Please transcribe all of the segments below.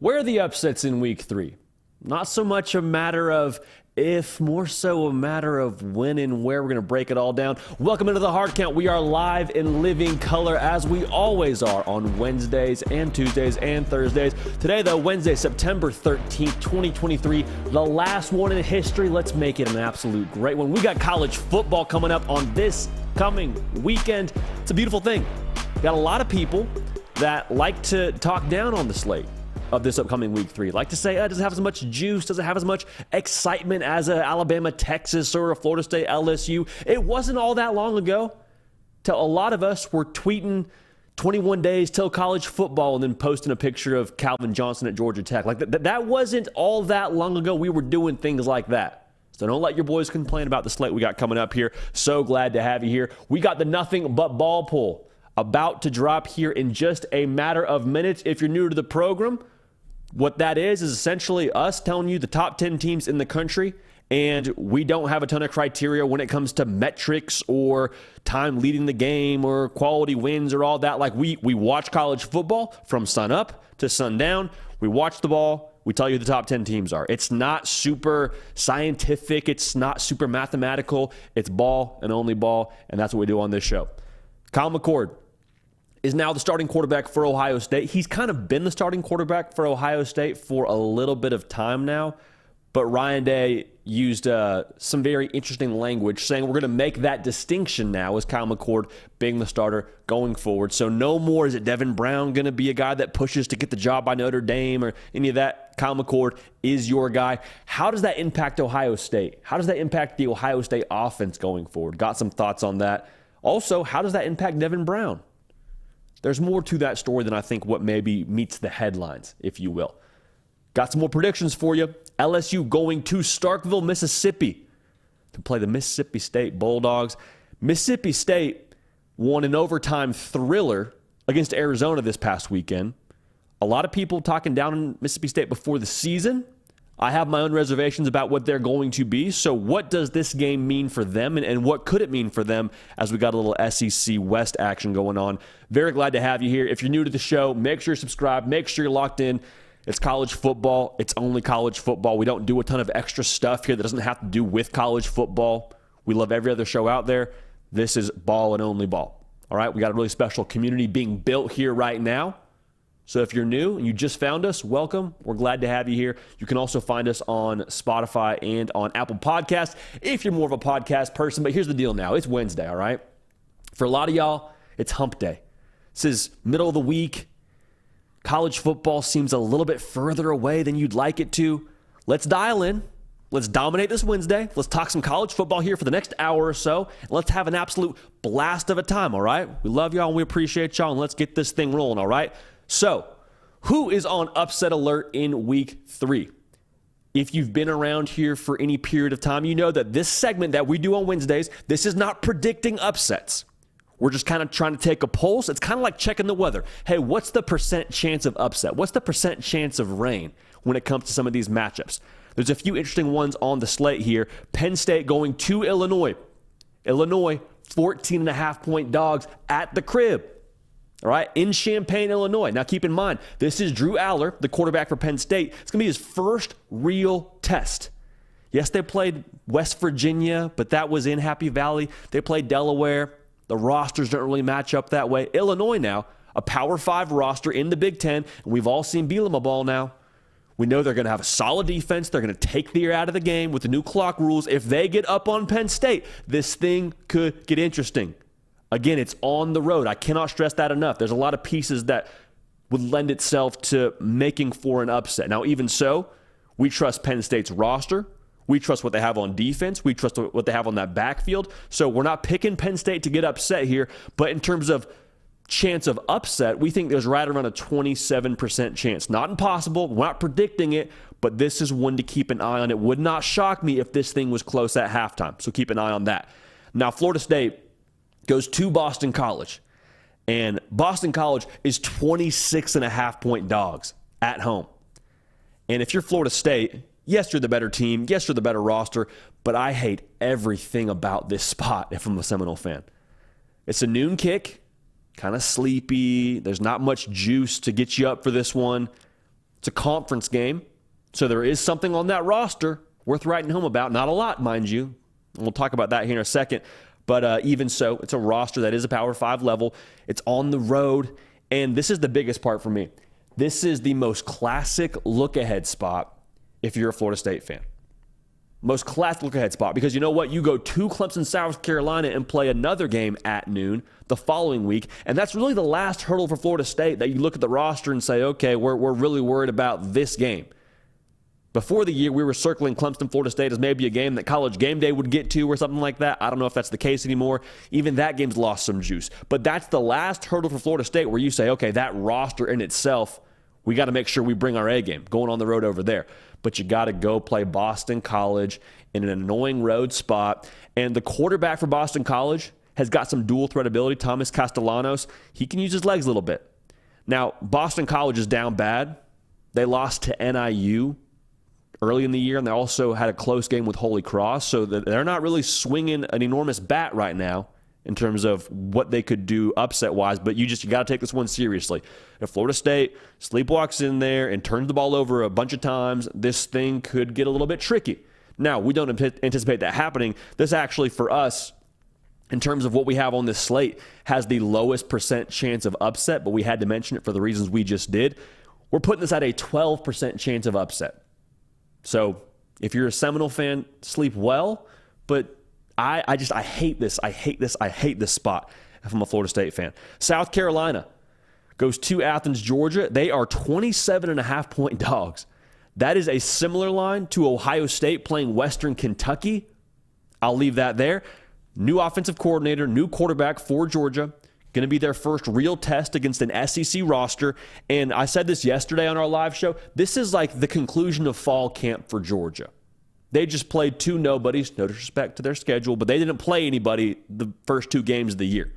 Where are the upsets in week 3? Not so much a matter of if, more so a matter of when and where. We're going to break it all down. Welcome into the Hard Count. We are live in living color as we always are on Wednesdays and Tuesdays and Thursdays. Today, though, Wednesday, September 13th, 2023, the last one in history. Let's make it an absolute great one. We got college football coming up on this coming weekend. It's a beautiful thing. Got a lot of people that like to talk down on the slate of this upcoming week 3. Like to say, it doesn't have as much juice, doesn't have as much excitement as a Alabama, Texas, or a Florida State, LSU. It wasn't all that long ago till a lot of us were tweeting 21 days till college football and then posting a picture of Calvin Johnson at Georgia Tech. Like that wasn't all that long ago. We were doing things like that. So don't let your boys complain about the slate we got coming up here. So glad to have you here. We got the Nothing But Ball poll about to drop here in just a matter of minutes. If you're new to the program, what that is essentially us telling you the top 10 teams in the country, and we don't have a ton of criteria when it comes to metrics or time leading the game or quality wins or all that. Like we watch college football from sun up to sundown. We watch the ball. We tell you who the top 10 teams are. It's not super scientific. It's not super mathematical. It's ball and only ball, and that's what we do on this show. Kyle McCord is now the starting quarterback for Ohio State. He's kind of been the starting quarterback for Ohio State for a little bit of time now, but Ryan Day used some very interesting language saying we're going to make that distinction now as Kyle McCord being the starter going forward. So no more is it Devin Brown going to be a guy that pushes to get the job by Notre Dame or any of that. Kyle McCord is your guy. How does that impact Ohio State? How does that impact the Ohio State offense going forward? Got some thoughts on that. Also, how does that impact Devin Brown? There's more to that story than I think what maybe meets the headlines, if you will. Got some more predictions for you. LSU going to Starkville, Mississippi to play the Mississippi State Bulldogs. Mississippi State won an overtime thriller against Arizona this past weekend. A lot of people talking down on Mississippi State before the season. I have my own reservations about what they're going to be. So what does this game mean for them, and what could it mean for them as we got a little SEC West action going on? Very glad to have you here. If you're new to the show, make sure you're subscribed. Make sure you're locked in. It's college football. It's only college football. We don't do a ton of extra stuff here that doesn't have to do with college football. We love every other show out there. This is ball and only ball. All right, we got a really special community being built here right now. So if you're new and you just found us, welcome. We're glad to have you here. You can also find us on Spotify and on Apple Podcasts if you're more of a podcast person. But here's the deal now. It's Wednesday, all right? For a lot of y'all, it's hump day. This is middle of the week. College football seems a little bit further away than you'd like it to. Let's dial in. Let's dominate this Wednesday. Let's talk some college football here for the next hour or so. And let's have an absolute blast of a time, all right? We love y'all and we appreciate y'all. And let's get this thing rolling, all right? So, who is on upset alert in week 3? If you've been around here for any period of time, you know that this segment that we do on Wednesdays, this is not predicting upsets. We're just kind of trying to take a pulse. It's kind of like checking the weather. Hey, what's the percent chance of upset? What's the percent chance of rain when it comes to some of these matchups? There's a few interesting ones on the slate here. Penn State going to Illinois. Illinois, 14.5-point dogs at the crib. All right, in Champaign, Illinois. Now, keep in mind, this is Drew Aller, the quarterback for Penn State. It's going to be his first real test. Yes, they played West Virginia, but that was in Happy Valley. They played Delaware. The rosters don't really match up that way. Illinois now, a Power 5 roster in the Big Ten, and we've all seen Bielema ball now. We know they're going to have a solid defense. They're going to take the ear out of the game with the new clock rules. If they get up on Penn State, this thing could get interesting. Again, it's on the road. I cannot stress that enough. There's a lot of pieces that would lend itself to making for an upset. Now, even so, we trust Penn State's roster. We trust what they have on defense. We trust what they have on that backfield. So we're not picking Penn State to get upset here. But in terms of chance of upset, we think there's right around a 27% chance. Not impossible. We're not predicting it, but this is one to keep an eye on. It would not shock me if this thing was close at halftime. So keep an eye on that. Now, Florida State goes to Boston College, and Boston College is 26.5-point dogs at home. And if you're Florida State, yes, you're the better team. Yes, you're the better roster, but I hate everything about this spot if I'm a Seminole fan. It's a noon kick, kind of sleepy. There's not much juice to get you up for this one. It's a conference game, so there is something on that roster worth writing home about. Not a lot, mind you. And we'll talk about that here in a second. But even so, it's a roster that is a Power 5 level. It's on the road, and this is the biggest part for me. This is the most classic look-ahead spot if you're a Florida State fan. Most classic look-ahead spot, because you know what? You go to Clemson, South Carolina, and play another game at noon the following week, and that's really the last hurdle for Florida State, that you look at the roster and say, okay, we're really worried about this game. Before the year, we were circling Clemson, Florida State as maybe a game that College Game Day would get to or something like that. I don't know if that's the case anymore. Even that game's lost some juice. But that's the last hurdle for Florida State where you say, okay, that roster in itself, we got to make sure we bring our A game going on the road over there. But you got to go play Boston College in an annoying road spot. And the quarterback for Boston College has got some dual threat ability, Thomas Castellanos. He can use his legs a little bit. Now, Boston College is down bad. They lost to NIU early in the year, and they also had a close game with Holy Cross. So they're not really swinging an enormous bat right now in terms of what they could do upset-wise, but you got to take this one seriously. If Florida State sleepwalks in there and turns the ball over a bunch of times, this thing could get a little bit tricky. Now, we don't anticipate that happening. This actually, for us, in terms of what we have on this slate, has the lowest percent chance of upset, but we had to mention it for the reasons we just did. We're putting this at a 12% chance of upset. So if you're a Seminole fan, sleep well, but I hate this. I hate this spot if I'm a Florida State fan. South Carolina goes to Athens, Georgia. They are 27.5-point dogs. That is a similar line to Ohio State playing Western Kentucky. I'll leave that there. New offensive coordinator, new quarterback for Georgia. Going to be their first real test against an SEC roster. And I said this yesterday on our live show. This is like the conclusion of fall camp for Georgia. They just played two nobodies, no disrespect to their schedule, but they didn't play anybody the first two games of the year.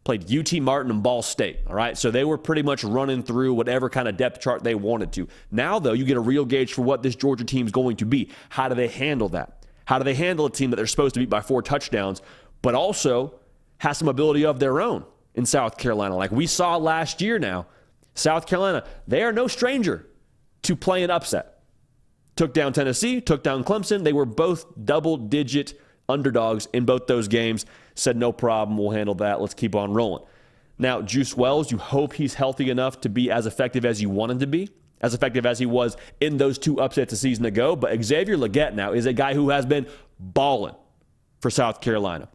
Played UT Martin and Ball State, all right? So they were pretty much running through whatever kind of depth chart they wanted to. Now, though, you get a real gauge for what this Georgia team is going to be. How do they handle that? How do they handle a team that they're supposed to beat by 4 touchdowns, but also has some ability of their own in South Carolina? Like we saw last year now, South Carolina, they are no stranger to playing upset. Took down Tennessee, took down Clemson. They were both double-digit underdogs in both those games. Said, no problem, we'll handle that. Let's keep on rolling. Now, Juice Wells, you hope he's healthy enough to be as effective as you want him to be, as effective as he was in those 2 upsets a season ago. But Xavier Legette now is a guy who has been balling for South Carolina.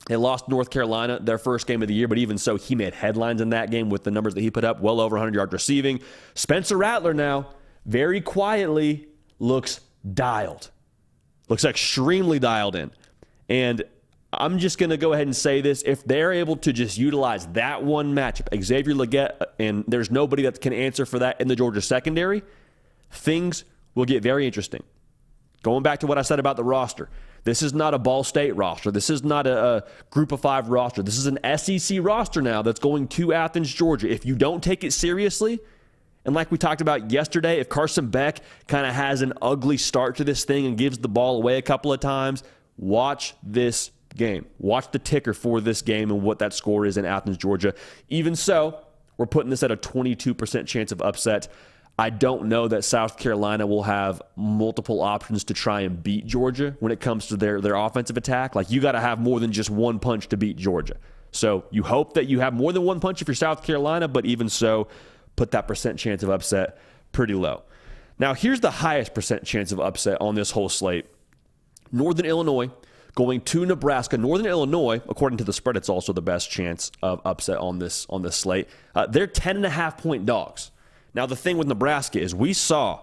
They lost North Carolina their first game of the year, but even so, he made headlines in that game with the numbers that he put up, well over 100 yards receiving. Spencer Rattler now, very quietly, looks dialed. Looks extremely dialed in. And I'm just going to go ahead and say this. If they're able to just utilize that one matchup, Xavier Legette, and there's nobody that can answer for that in the Georgia secondary, things will get very interesting. Going back to what I said about the roster, this is not a Ball State roster. This is not a Group of 5 roster. This is an SEC roster now that's going to Athens, Georgia. If you don't take it seriously, and like we talked about yesterday, if Carson Beck kind of has an ugly start to this thing and gives the ball away a couple of times, watch this game. Watch the ticker for this game and what that score is in Athens, Georgia. Even so, we're putting this at a 22% chance of upset. I don't know that South Carolina will have multiple options to try and beat Georgia when it comes to their offensive attack. Like, you got to have more than just one punch to beat Georgia. So you hope that you have more than one punch if you're South Carolina, but even so, put that percent chance of upset pretty low. Now, here's the highest percent chance of upset on this whole slate. Northern Illinois going to Nebraska. Northern Illinois, according to the spread, it's also the best chance of upset on this slate. They're 10.5-point dogs. Now, the thing with Nebraska is we saw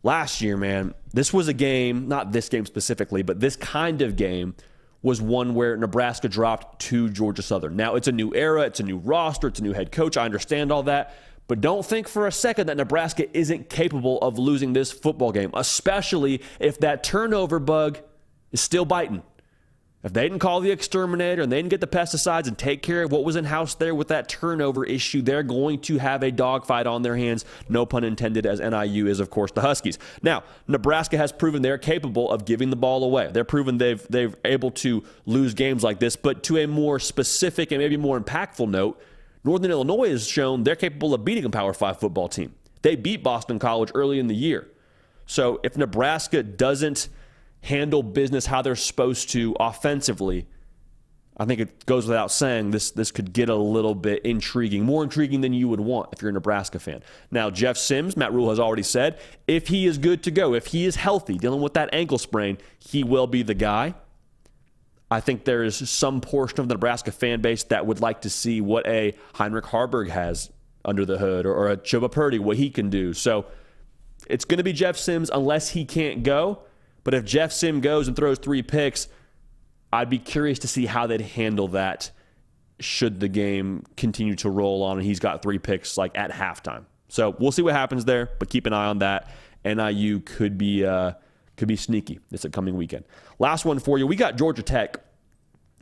last year, man, this was a game, not this game specifically, but this kind of game was one where Nebraska dropped to Georgia Southern. Now, it's a new era, it's a new roster, it's a new head coach. I understand all that. But don't think for a second that Nebraska isn't capable of losing this football game, especially if that turnover bug is still biting. If they didn't call the exterminator and they didn't get the pesticides and take care of what was in house there with that turnover issue, they're going to have a dogfight on their hands, no pun intended, as NIU is, of course, the Huskies. Now, Nebraska has proven they're capable of giving the ball away. They're proven they've able to lose games like this, but to a more specific and maybe more impactful note, Northern Illinois has shown they're capable of beating a Power 5 football team. They beat Boston College early in the year. So if Nebraska doesn't handle business how they're supposed to offensively, I think it goes without saying this could get a little bit intriguing, more intriguing than you would want if you're a Nebraska fan. Now, Jeff Sims, Matt Rule has already said, if he is good to go, if he is healthy, dealing with that ankle sprain, he will be the guy. I think there is some portion of the Nebraska fan base that would like to see what a Heinrich Haarberg has under the hood, or a Chuba Purdy, what he can do. So it's going to be Jeff Sims unless he can't go. But if Jeff Sims goes and throws 3 picks, I'd be curious to see how they'd handle that should the game continue to roll on and he's got 3 picks like at halftime. So we'll see what happens there, but keep an eye on that. NIU could be sneaky this upcoming weekend. Last one for you. We got Georgia Tech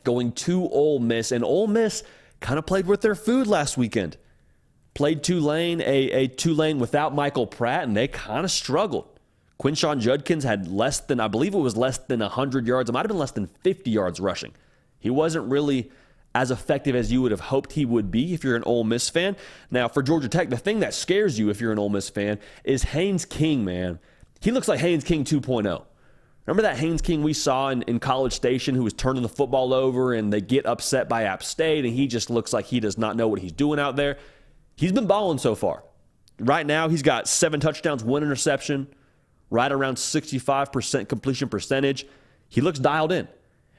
going to Ole Miss, and Ole Miss kind of played with their food last weekend. Played Tulane, a Tulane without Michael Pratt, and they kind of struggled. Quinshon Judkins had less than 100 yards. It might have been less than 50 yards rushing. He wasn't really as effective as you would have hoped he would be if you're an Ole Miss fan. Now, for Georgia Tech, the thing that scares you if you're an Ole Miss fan is Haynes King, man. He looks like Haynes King 2.0. Remember that Haynes King we saw in College Station who was turning the football over and they get upset by App State and he just looks like he does not know what he's doing out there? He's been balling so far. Right now, he's got 7 touchdowns, 1 interception, right around 65% completion percentage. He looks dialed in.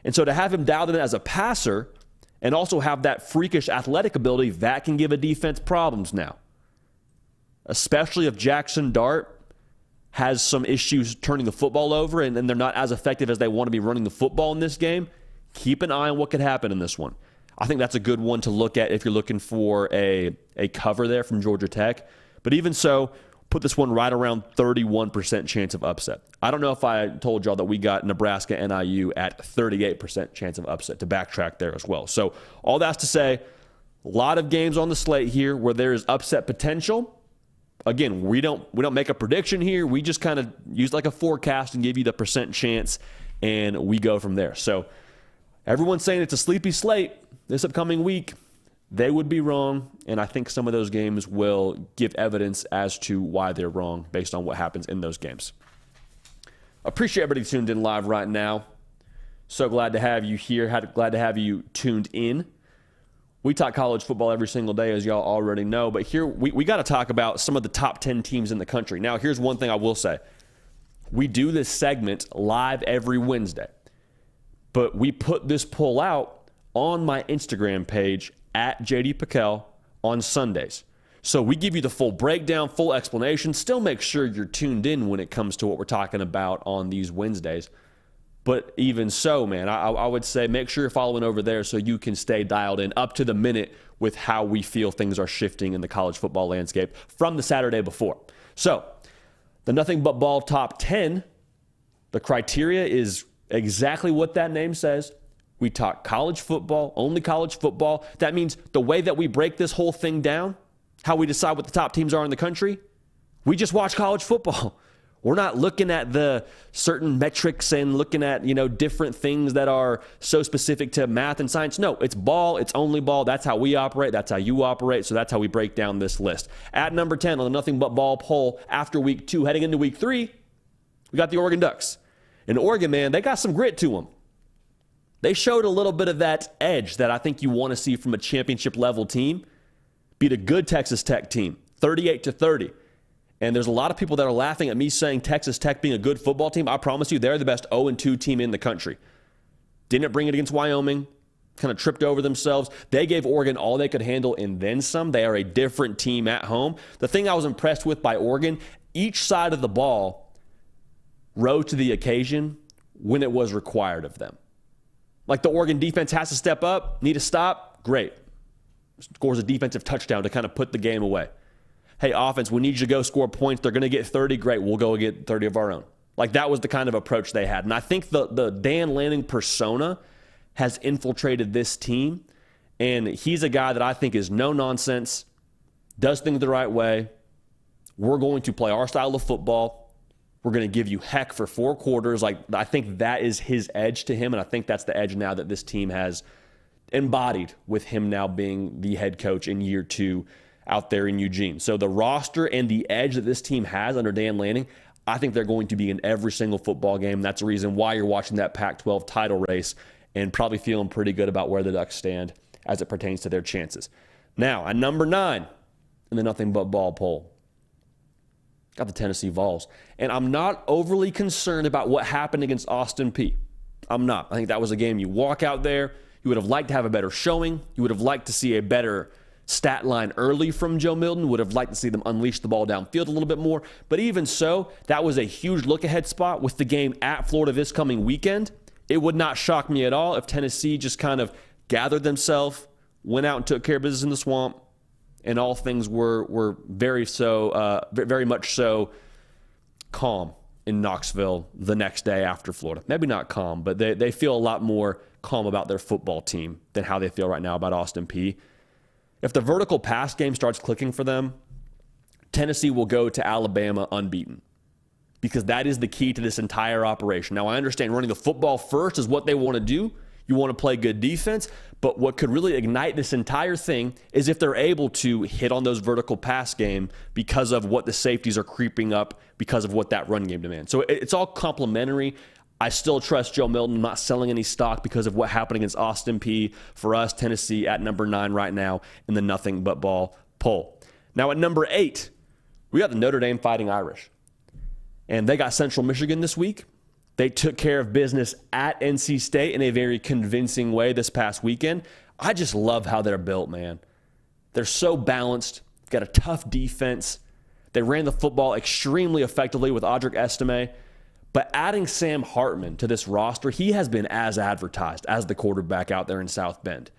And so to have him dialed in as a passer and also have that freakish athletic ability, that can give a defense problems now. Especially if Jackson Dart has some issues turning the football over and they're not as effective as they want to be running the football in this game. Keep an eye on what could happen in this one. I think that's a good one to look at if you're looking for a cover there from Georgia Tech. But even so, put this one right around 31% chance of upset. I don't know if I told y'all that we got Nebraska NIU at 38% chance of upset, to backtrack there as well. So all that's to say, a lot of games on the slate here where there is upset potential. Again, we don't make a prediction here. We just kind of use like a forecast and give you the percent chance, and we go from there. So everyone's saying it's a sleepy slate this upcoming week. They would be wrong, and I think some of those games will give evidence as to why they're wrong based on what happens in those games. Appreciate everybody tuned in live right now. So glad to have you here. Glad to have you tuned in. We talk college football every single day, as y'all already know, but here we got to talk about some of the top 10 teams in the country. Now, here's one thing I will say. We do this segment live every Wednesday, but we put this poll out on my Instagram page at JD Piquel on Sundays. So we give you the full breakdown, full explanation. Still make sure you're tuned in when it comes to what we're talking about on these Wednesdays. But even so, man, I would say make sure you're following over there so you can stay dialed in up to the minute with how we feel things are shifting in the college football landscape from the Saturday before. So the Nothing But Ball Top 10, the criteria is exactly what that name says. We talk college football, only college football. That means the way that we break this whole thing down, how we decide what the top teams are in the country, we just watch college football. We're not looking at the certain metrics and looking at, different things that are so specific to math and science. No, it's ball. It's only ball. That's how we operate. That's how you operate. So that's how we break down this list. At number 10 on the Nothing But Ball poll after week 2, heading into week 3, we got the Oregon Ducks. And Oregon, man, they got some grit to them. They showed a little bit of that edge that I think you want to see from a championship level team. Beat a good Texas Tech team, 38-30. And there's a lot of people that are laughing at me saying Texas Tech being a good football team. I promise you, they're the best 0-2 team in the country. Didn't bring it against Wyoming. Kind of tripped over themselves. They gave Oregon all they could handle and then some. They are a different team at home. The thing I was impressed with by Oregon, each side of the ball rose to the occasion when it was required of them. Like the Oregon defense has to step up, need to stop, great. Scores a defensive touchdown to kind of put the game away. Hey, offense, we need you to go score points. They're going to get 30. Great, we'll go get 30 of our own. Like that was the kind of approach they had. And I think the Dan Lanning persona has infiltrated this team. And he's a guy that I think is no nonsense, does things the right way. We're going to play our style of football. We're going to give you heck for 4 quarters. Like I think that is his edge to him. And I think that's the edge now that this team has embodied with him now being the head coach in year 2 out there in Eugene. So the roster and the edge that this team has under Dan Lanning, I think they're going to be in every single football game. That's the reason why you're watching that Pac-12 title race and probably feeling pretty good about where the Ducks stand as it pertains to their chances. Now, at number 9 in the Nothing But Ball poll, got the Tennessee Vols. And I'm not overly concerned about what happened against Austin Peay. I'm not. I think that was a game you walk out there. You would have liked to have a better showing. You would have liked to see a better stat line early from Joe Milton. Would have liked to see them unleash the ball downfield a little bit more. But even so, that was a huge look-ahead spot with the game at Florida this coming weekend. It would not shock me at all if Tennessee just kind of gathered themselves, went out and took care of business in the swamp, and all things were very much so calm in Knoxville the next day after Florida. Maybe not calm, but they feel a lot more calm about their football team than how they feel right now about Austin Peay. If the vertical pass game starts clicking for them, Tennessee will go to Alabama unbeaten, because that is the key to this entire operation. Now, I understand running the football first is what they want to do. You want to play good defense, but what could really ignite this entire thing is if they're able to hit on those vertical pass game because of what the safeties are creeping up because of what that run game demands. So it's all complementary. I still trust Joe Milton. I'm not selling any stock because of what happened against Austin Peay. For us, Tennessee at number 9 right now in the Nothing But Ball poll. Now at number 8, we got the Notre Dame Fighting Irish. And they got Central Michigan this week. They took care of business at NC State in a very convincing way this past weekend. I just love how they're built, man. They're so balanced. Got a tough defense. They ran the football extremely effectively with Audric Estime. But adding Sam Hartman to this roster, he has been as advertised as the quarterback out there in South Bend.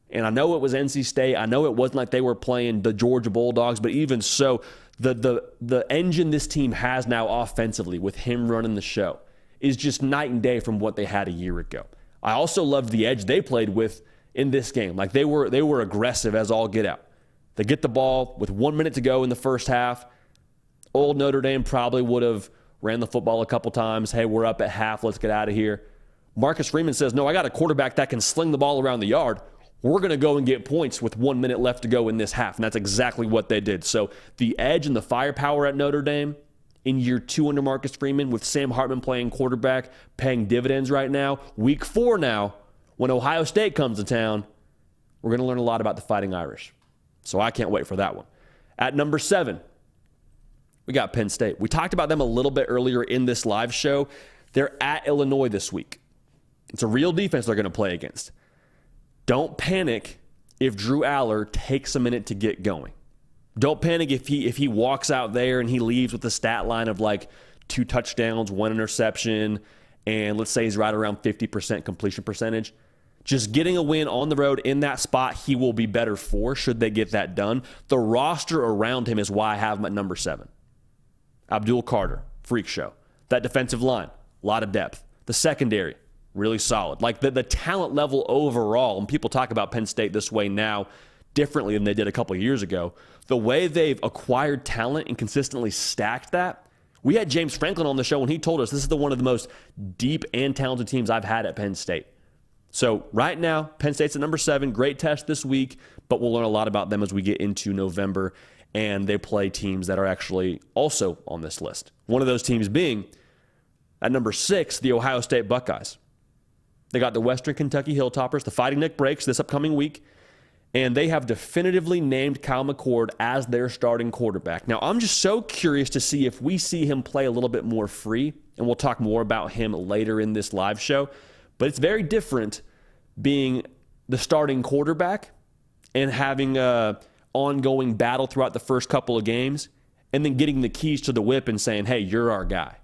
And I know it was NC State. I know it wasn't like they were playing the Georgia Bulldogs, but even so, the engine this team has now offensively with him running the show is just night and day from what they had a year ago. I also loved the edge they played with in this game. Like they were aggressive as all get out. They get the ball with 1 minute to go in the first half. Old Notre Dame probably would have ran the football a couple times. Hey, we're up at half. Let's get out of here. Marcus Freeman says, no, I got a quarterback that can sling the ball around the yard. We're going to go and get points with 1 minute left to go in this half. And that's exactly what they did. So the edge and the firepower at Notre Dame in year 2 under Marcus Freeman with Sam Hartman playing quarterback, paying dividends right now. Week 4 now, when Ohio State comes to town, we're going to learn a lot about the Fighting Irish. So I can't wait for that one. At number 7, we got Penn State. We talked about them a little bit earlier in this live show. They're at Illinois this week. It's a real defense they're going to play against. Don't panic if Drew Aller takes a minute to get going. Don't panic if he walks out there and he leaves with a stat line of like 2 touchdowns, 1 interception, and let's say he's right around 50% completion percentage. Just getting a win on the road in that spot, he will be better for should they get that done. The roster around him is why I have him at number 7. Abdul Carter, freak show. That defensive line, a lot of depth. The secondary, really solid. Like the talent level overall, and people talk about Penn State this way now differently than they did a couple of years ago. The way they've acquired talent and consistently stacked that. We had James Franklin on the show when he told us this is one of the most deep and talented teams I've had at Penn State. So right now, Penn State's at number 7. Great test this week, but we'll learn a lot about them as we get into November. And they play teams that are actually also on this list. One of those teams being, at number 6, the Ohio State Buckeyes. They got the Western Kentucky Hilltoppers, the Fighting Nick Breaks, this upcoming week. And they have definitively named Kyle McCord as their starting quarterback. Now, I'm just so curious to see if we see him play a little bit more free. And we'll talk more about him later in this live show. But it's very different being the starting quarterback and having a ongoing battle throughout the first couple of games and then getting the keys to the whip and saying, hey, you're our guy.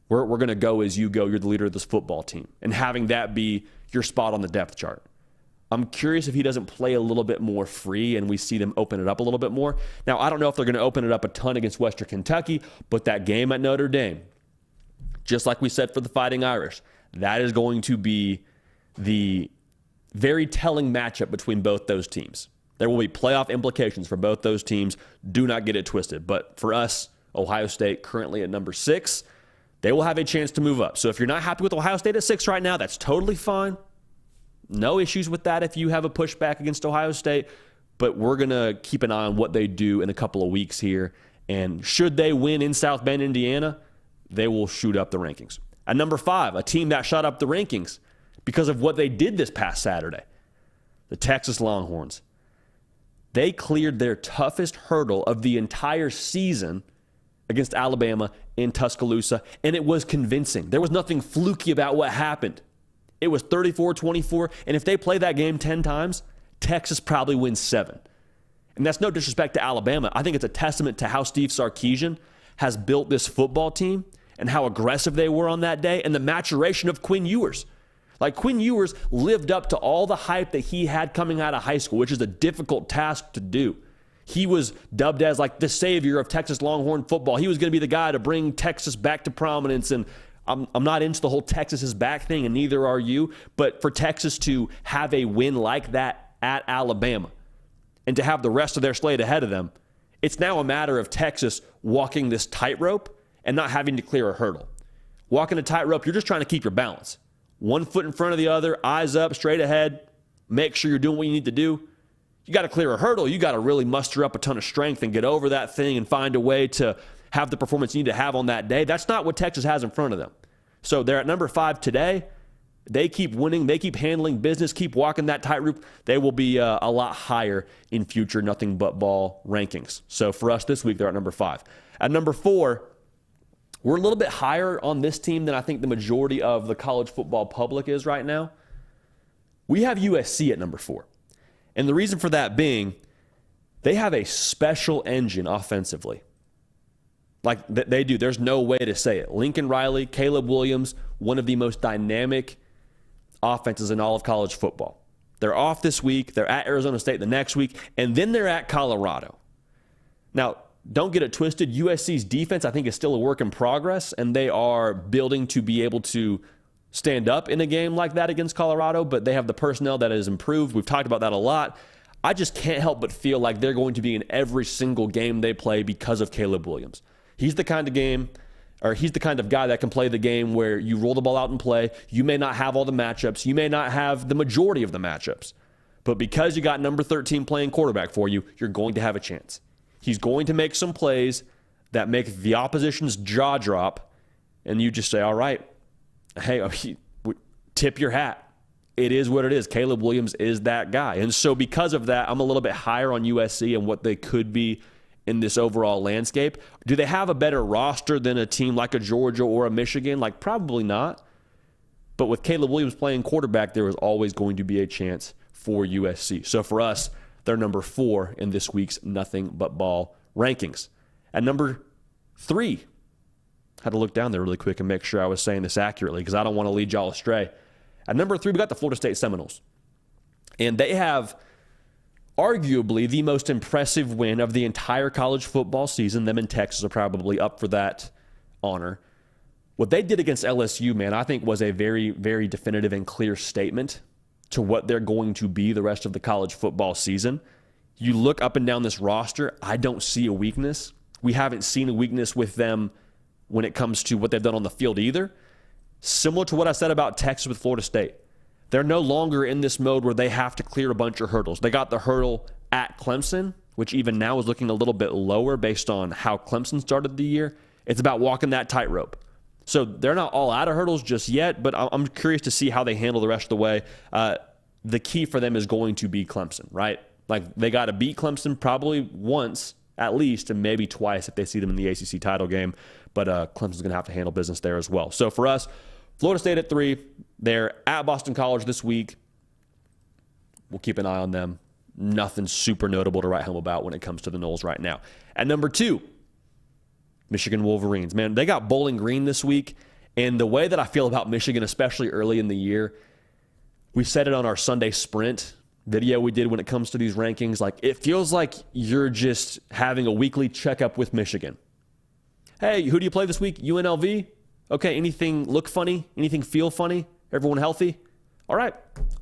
We're going to go as you go. You're the leader of this football team. And having that be your spot on the depth chart. I'm curious if he doesn't play a little bit more free and we see them open it up a little bit more. Now, I don't know if they're going to open it up a ton against Western Kentucky, but that game at Notre Dame, just like we said for the Fighting Irish, that is going to be the very telling matchup between both those teams. There will be playoff implications for both those teams. Do not get it twisted. But for us, Ohio State currently at number 6, they will have a chance to move up. So if you're not happy with Ohio State at 6 right now, that's totally fine. No issues with that if you have a pushback against Ohio State. but we're going to keep an eye on what they do in a couple of weeks here. And should they win in South Bend, Indiana, they will shoot up the rankings. At number 5, a team that shot up the rankings because of what they did this past Saturday, the Texas Longhorns. They cleared their toughest hurdle of the entire season against Alabama in Tuscaloosa, and it was convincing. There was nothing fluky about what happened. It was 34-24, and if they play that game 10 times, Texas probably wins 7. And that's no disrespect to Alabama. I think it's a testament to how Steve Sarkisian has built this football team and how aggressive they were on that day and the maturation of Quinn Ewers. Like, Quinn Ewers lived up to all the hype that he had coming out of high school, which is a difficult task to do. He was dubbed as like the savior of Texas Longhorn football. He was going to be the guy to bring Texas back to prominence. And I'm not into the whole Texas is back thing, and neither are you. But for Texas to have a win like that at Alabama and to have the rest of their slate ahead of them, it's now a matter of Texas walking this tightrope and not having to clear a hurdle. Walking a tightrope, you're just trying to keep your balance. One foot in front of the other, eyes up, straight ahead. Make sure you're doing what you need to do. You got to clear a hurdle. You got to really muster up a ton of strength and get over that thing and find a way to have the performance you need to have on that day. That's not what Texas has in front of them. So they're at number 5 today. They keep winning. They keep handling business, keep walking that tightrope. They will be a lot higher in future nothing but ball rankings. So for us this week, they're at number 5. At number 4, we're a little bit higher on this team than I think the majority of the college football public is right now. We have USC at number 4. And the reason for that being, they have a special engine offensively. Like they do. There's no way to say it. Lincoln Riley, Caleb Williams, one of the most dynamic offenses in all of college football. They're off this week. They're at Arizona State the next week. And then they're at Colorado. Now, don't get it twisted. USC's defense, I think, is still a work in progress. And they are building to be able to stand up in a game like that against Colorado, but they have the personnel that has improved. We've talked about that a lot. I just can't help but feel like they're going to be in every single game they play because of Caleb Williams. He's the kind of guy that can play the game where you roll the ball out and play. You may not have all the matchups. You may not have the majority of the matchups. But because you got number 13 playing quarterback for you, you're going to have a chance. He's going to make some plays that make the opposition's jaw drop, and you just say, all right, hey, tip your hat. It is what it is. Caleb Williams is that guy. And so because of that, I'm a little bit higher on USC and what they could be in this overall landscape. Do they have a better roster than a team like a Georgia or a Michigan? Like, probably not. But with Caleb Williams playing quarterback, there is always going to be a chance for USC. So for us, they're number 4 in this week's Nothing But Ball rankings. At number 3, had to look down there really quick and make sure I was saying this accurately because I don't want to lead y'all astray. At number 3, we got the Florida State Seminoles. And they have arguably the most impressive win of the entire college football season. Them and Texas are probably up for that honor. What they did against LSU, man, I think was a very, very definitive and clear statement to what they're going to be the rest of the college football season. You look up and down this roster, I don't see a weakness. We haven't seen a weakness with them when it comes to what they've done on the field either. Similar to what I said about Texas with Florida State. They're no longer in this mode where they have to clear a bunch of hurdles. They got the hurdle at Clemson, which even now is looking a little bit lower based on how Clemson started the year. It's about walking that tightrope. So they're not all out of hurdles just yet, but I'm curious to see how they handle the rest of the way. The key for them is going to be Clemson, right? Like, they got to beat Clemson probably once at least, and maybe twice if they see them in the ACC title game. But Clemson's going to have to handle business there as well. So for us, Florida State at 3. They're at Boston College this week. We'll keep an eye on them. Nothing super notable to write home about when it comes to the Noles right now. At number 2, Michigan Wolverines. Man, they got Bowling Green this week. And the way that I feel about Michigan, especially early in the year, we said it on our Sunday Sprint video we did when it comes to these rankings. Like, it feels like you're just having a weekly checkup with Michigan. Hey, who do you play this week? UNLV? Okay, anything look funny? Anything feel funny? Everyone healthy? All right,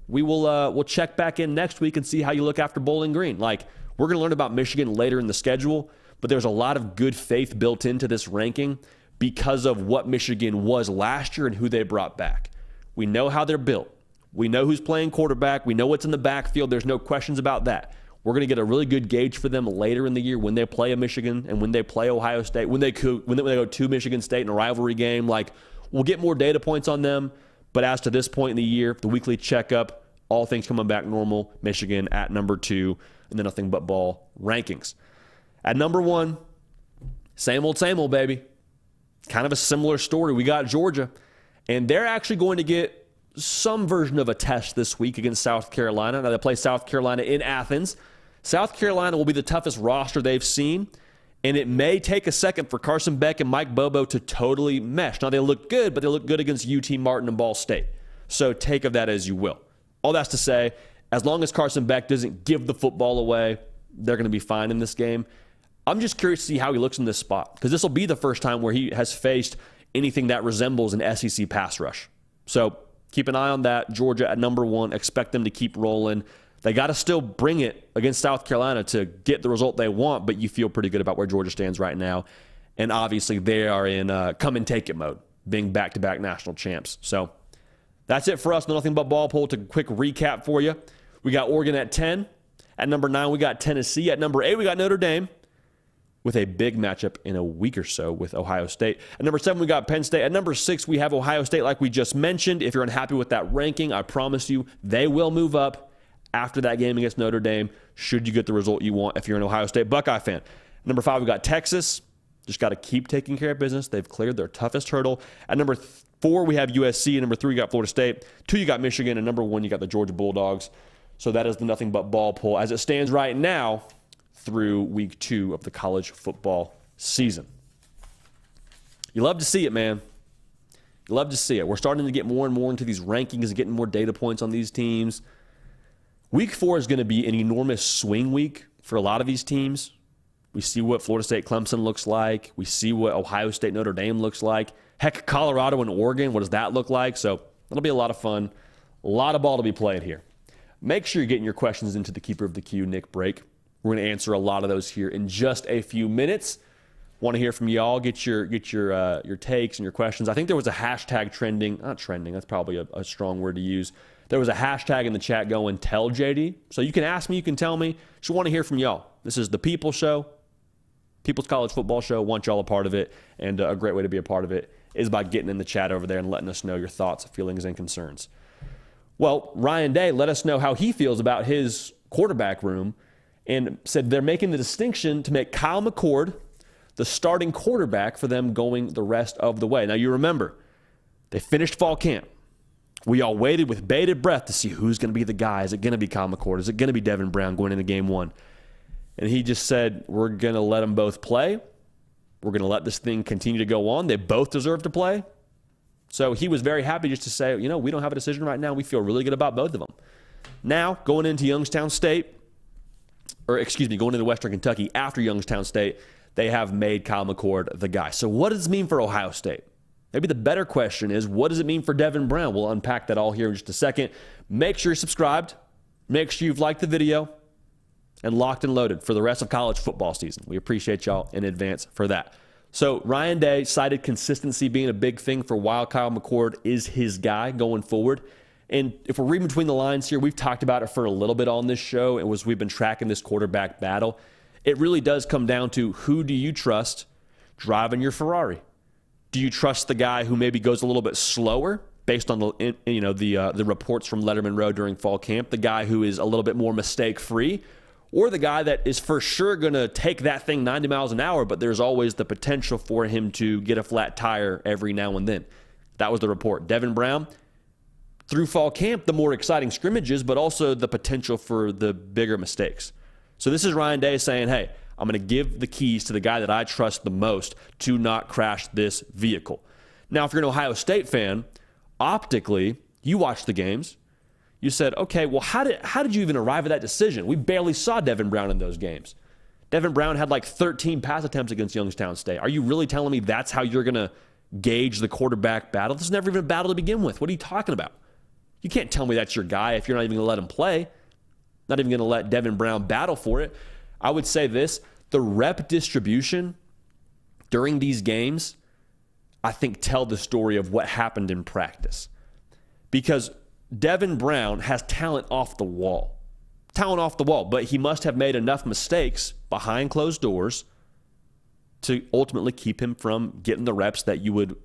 we'll check back in next week and see how you look after Bowling Green. Like, we're going to learn about Michigan later in the schedule, but there's a lot of good faith built into this ranking because of what Michigan was last year and who they brought back. We know how they're built. We know who's playing quarterback. We know what's in the backfield. There's no questions about that. We're going to get a really good gauge for them later in the year when they play a Michigan and when they play Ohio State, when they go to Michigan State in a rivalry game. Like, we'll get more data points on them. But as to this point in the year, the weekly checkup, all things coming back normal. Michigan at number 2 in the Nothing But Ball rankings. At number 1, same old, baby. Kind of a similar story. We got Georgia, and they're actually going to get some version of a test this week against South Carolina. Now, they play South Carolina in Athens. South Carolina will be the toughest roster they've seen, and it may take a second for Carson Beck and Mike Bobo to totally mesh. Now, they look good, but they look good against UT Martin and Ball State. So take of that as you will. All that's to say, as long as Carson Beck doesn't give the football away, they're going to be fine in this game. I'm just curious to see how he looks in this spot, because this will be the first time where he has faced anything that resembles an SEC pass rush. So keep an eye on that. Georgia at number 1. Expect them to keep rolling. They got to still bring it against South Carolina to get the result they want, but you feel pretty good about where Georgia stands right now. And obviously they are in come-and-take-it mode, being back-to-back national champs. So that's it for us. Nothing But Ball poll. To quick recap for you. We got Oregon at 10. At number 9, we got Tennessee. At number 8, we got Notre Dame, with a big matchup in a week or so with Ohio State. At number 7, we got Penn State. At number 6, we have Ohio State, like we just mentioned. If you're unhappy with that ranking, I promise you they will move up after that game against Notre Dame, should you get the result you want if you're an Ohio State Buckeye fan. Number 5, we got Texas. Just got to keep taking care of business. They've cleared their toughest hurdle. At number 4, we have USC. At number 3, you got Florida State. 2, you got Michigan. And number 1, you got the Georgia Bulldogs. So that is the Nothing But Ball poll as it stands right now through week 2 of the college football season. You love to see it, man. You love to see it. We're starting to get more and more into these rankings and getting more data points on these teams. Week 4 is going to be an enormous swing week for a lot of these teams. We see what Florida State Clemson looks like. We see what Ohio State Notre Dame looks like. Heck, Colorado and Oregon, what does that look like? So that'll be a lot of fun. A lot of ball to be played here. Make sure you're getting your questions into the Keeper of the Queue, Nick Brake. We're going to answer a lot of those here in just a few minutes. Want to hear from y'all. Get your takes and your questions. I think there was a hashtag trending. Not trending. That's probably a strong word to use. There was a hashtag in the chat going, tell JD. So you can ask me, you can tell me. Just want to hear from y'all. This is the People Show, People's College Football Show. Want y'all a part of it. And a great way to be a part of it is by getting in the chat over there and letting us know your thoughts, feelings, and concerns. Well, Ryan Day let us know how he feels about his quarterback room and said they're making the distinction to make Kyle McCord the starting quarterback for them going the rest of the way. Now, you remember, they finished fall camp. We all waited with bated breath to see who's going to be the guy. Is it going to be Kyle McCord? Is it going to be Devin Brown going into game 1? And he just said, we're going to let them both play. We're going to let this thing continue to go on. They both deserve to play. So he was very happy just to say, we don't have a decision right now. We feel really good about both of them. Now, going into Youngstown State, going into Western Kentucky after Youngstown State, they have made Kyle McCord the guy. So what does this mean for Ohio State? Maybe the better question is, what does it mean for Devin Brown? We'll unpack that all here in just a second. Make sure you're subscribed. Make sure you've liked the video and locked and loaded for the rest of college football season. We appreciate y'all in advance for that. So Ryan Day cited consistency being a big thing for why Kyle McCord is his guy going forward. And if we're reading between the lines here, we've talked about it for a little bit on this show, and we've been tracking this quarterback battle. It really does come down to, who do you trust driving your Ferrari? Do you trust the guy who maybe goes a little bit slower based on the reports from Letterman Row during fall camp, the guy who is a little bit more mistake-free, or the guy that is for sure going to take that thing 90 miles an hour, but there's always the potential for him to get a flat tire every now and then? That was the report. Devin Brown, through fall camp, the more exciting scrimmages, but also the potential for the bigger mistakes. So this is Ryan Day saying, hey, I'm going to give the keys to the guy that I trust the most to not crash this vehicle. Now, if you're an Ohio State fan, optically, you watched the games. You said, okay, well, how did you even arrive at that decision? We barely saw Devin Brown in those games. Devin Brown had like 13 pass attempts against Youngstown State. Are you really telling me that's how you're going to gauge the quarterback battle? This is never even a battle to begin with. What are you talking about? You can't tell me that's your guy if you're not even going to let him play. Not even going to let Devin Brown battle for it. I would say this, the rep distribution during these games, I think, tell the story of what happened in practice. Because Devin Brown has talent off the wall. talent off the wall, but he must have made enough mistakes behind closed doors to ultimately keep him from getting the reps that you would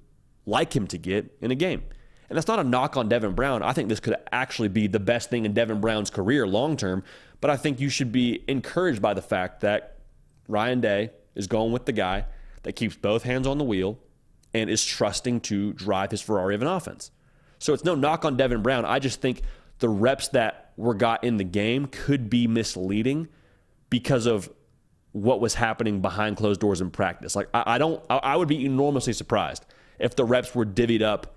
like him to get in a game. And that's not a knock on Devin Brown. I think this could actually be the best thing in Devin Brown's career long term, but I think you should be encouraged by the fact that Ryan Day is going with the guy that keeps both hands on the wheel and is trusting to drive his Ferrari of an offense. So it's no knock on Devin Brown. I just think the reps that were got in the game could be misleading because of what was happening behind closed doors in practice. Like I would be enormously surprised if the reps were divvied up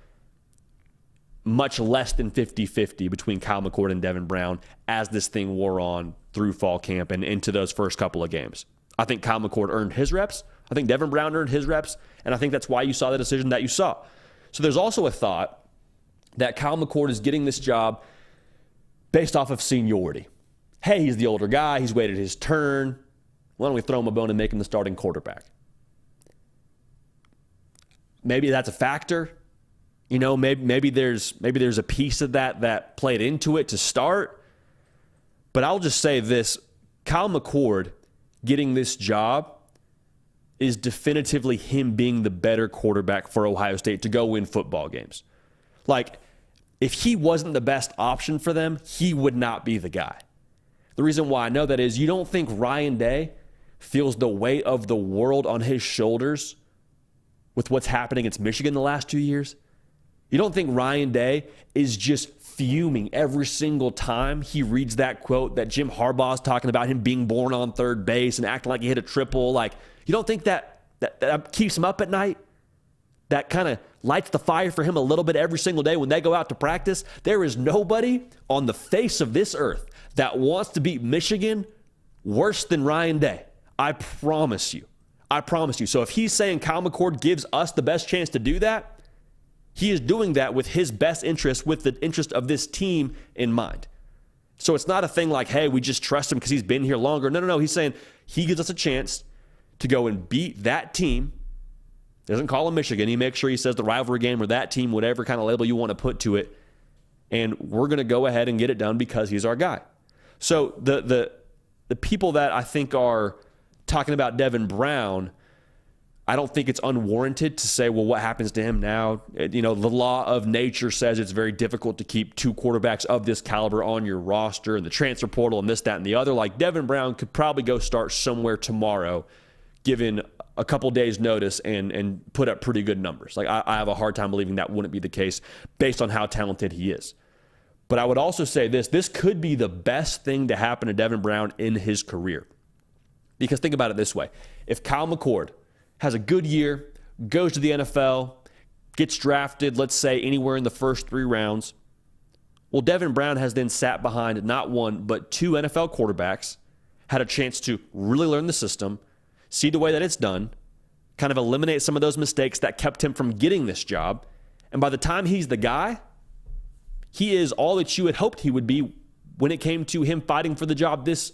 much less than 50-50 between Kyle McCord and Devin Brown as this thing wore on through fall camp and into those first couple of games. I think Kyle McCord earned his reps. I think Devin Brown earned his reps, and I think that's why you saw the decision that you saw. So there's also a thought that Kyle McCord is getting this job based off of seniority. Hey, he's the older guy. He's waited his turn. Why don't we throw him a bone and make him the starting quarterback? Maybe that's a factor. You know, maybe there's a piece of that played into it to start. But I'll just say this. Kyle McCord getting this job is definitively him being the better quarterback for Ohio State to go win football games. Like, if he wasn't the best option for them, he would not be the guy. The reason why I know that is you don't think Ryan Day feels the weight of the world on his shoulders with what's happening against Michigan the last 2 years? You don't think Ryan Day is just fuming every single time he reads that quote that Jim Harbaugh's talking about him being born on third base and acting like he hit a triple? Like, you don't think that keeps him up at night? That kind of lights the fire for him a little bit every single day when they go out to practice? There is nobody on the face of this earth that wants to beat Michigan worse than Ryan Day. I promise you. I promise you. So if he's saying Kyle McCord gives us the best chance to do that, he is doing that with his best interest, with the interest of this team in mind. So it's not a thing like, hey, we just trust him because he's been here longer. No. He's saying he gives us a chance to go and beat that team. Doesn't call him Michigan. He makes sure he says the rivalry game or that team, whatever kind of label you want to put to it. And we're going to go ahead and get it done because he's our guy. So the people that I think are talking about Devin Brown, I don't think it's unwarranted to say, well, what happens to him now? You know, the law of nature says it's very difficult to keep two quarterbacks of this caliber on your roster and the transfer portal and this, that, and the other. Like, Devin Brown could probably go start somewhere tomorrow, given a couple days notice, and put up pretty good numbers. Like, I have a hard time believing that wouldn't be the case based on how talented he is. But I would also say this could be the best thing to happen to Devin Brown in his career. Because think about it this way. If Kyle McCord has a good year, goes to the NFL, gets drafted, let's say, anywhere in the first 3 rounds, well, Devin Brown has then sat behind not one, but 2 NFL quarterbacks, had a chance to really learn the system, see the way that it's done, kind of eliminate some of those mistakes that kept him from getting this job. And by the time he's the guy, he is all that you had hoped he would be when it came to him fighting for the job this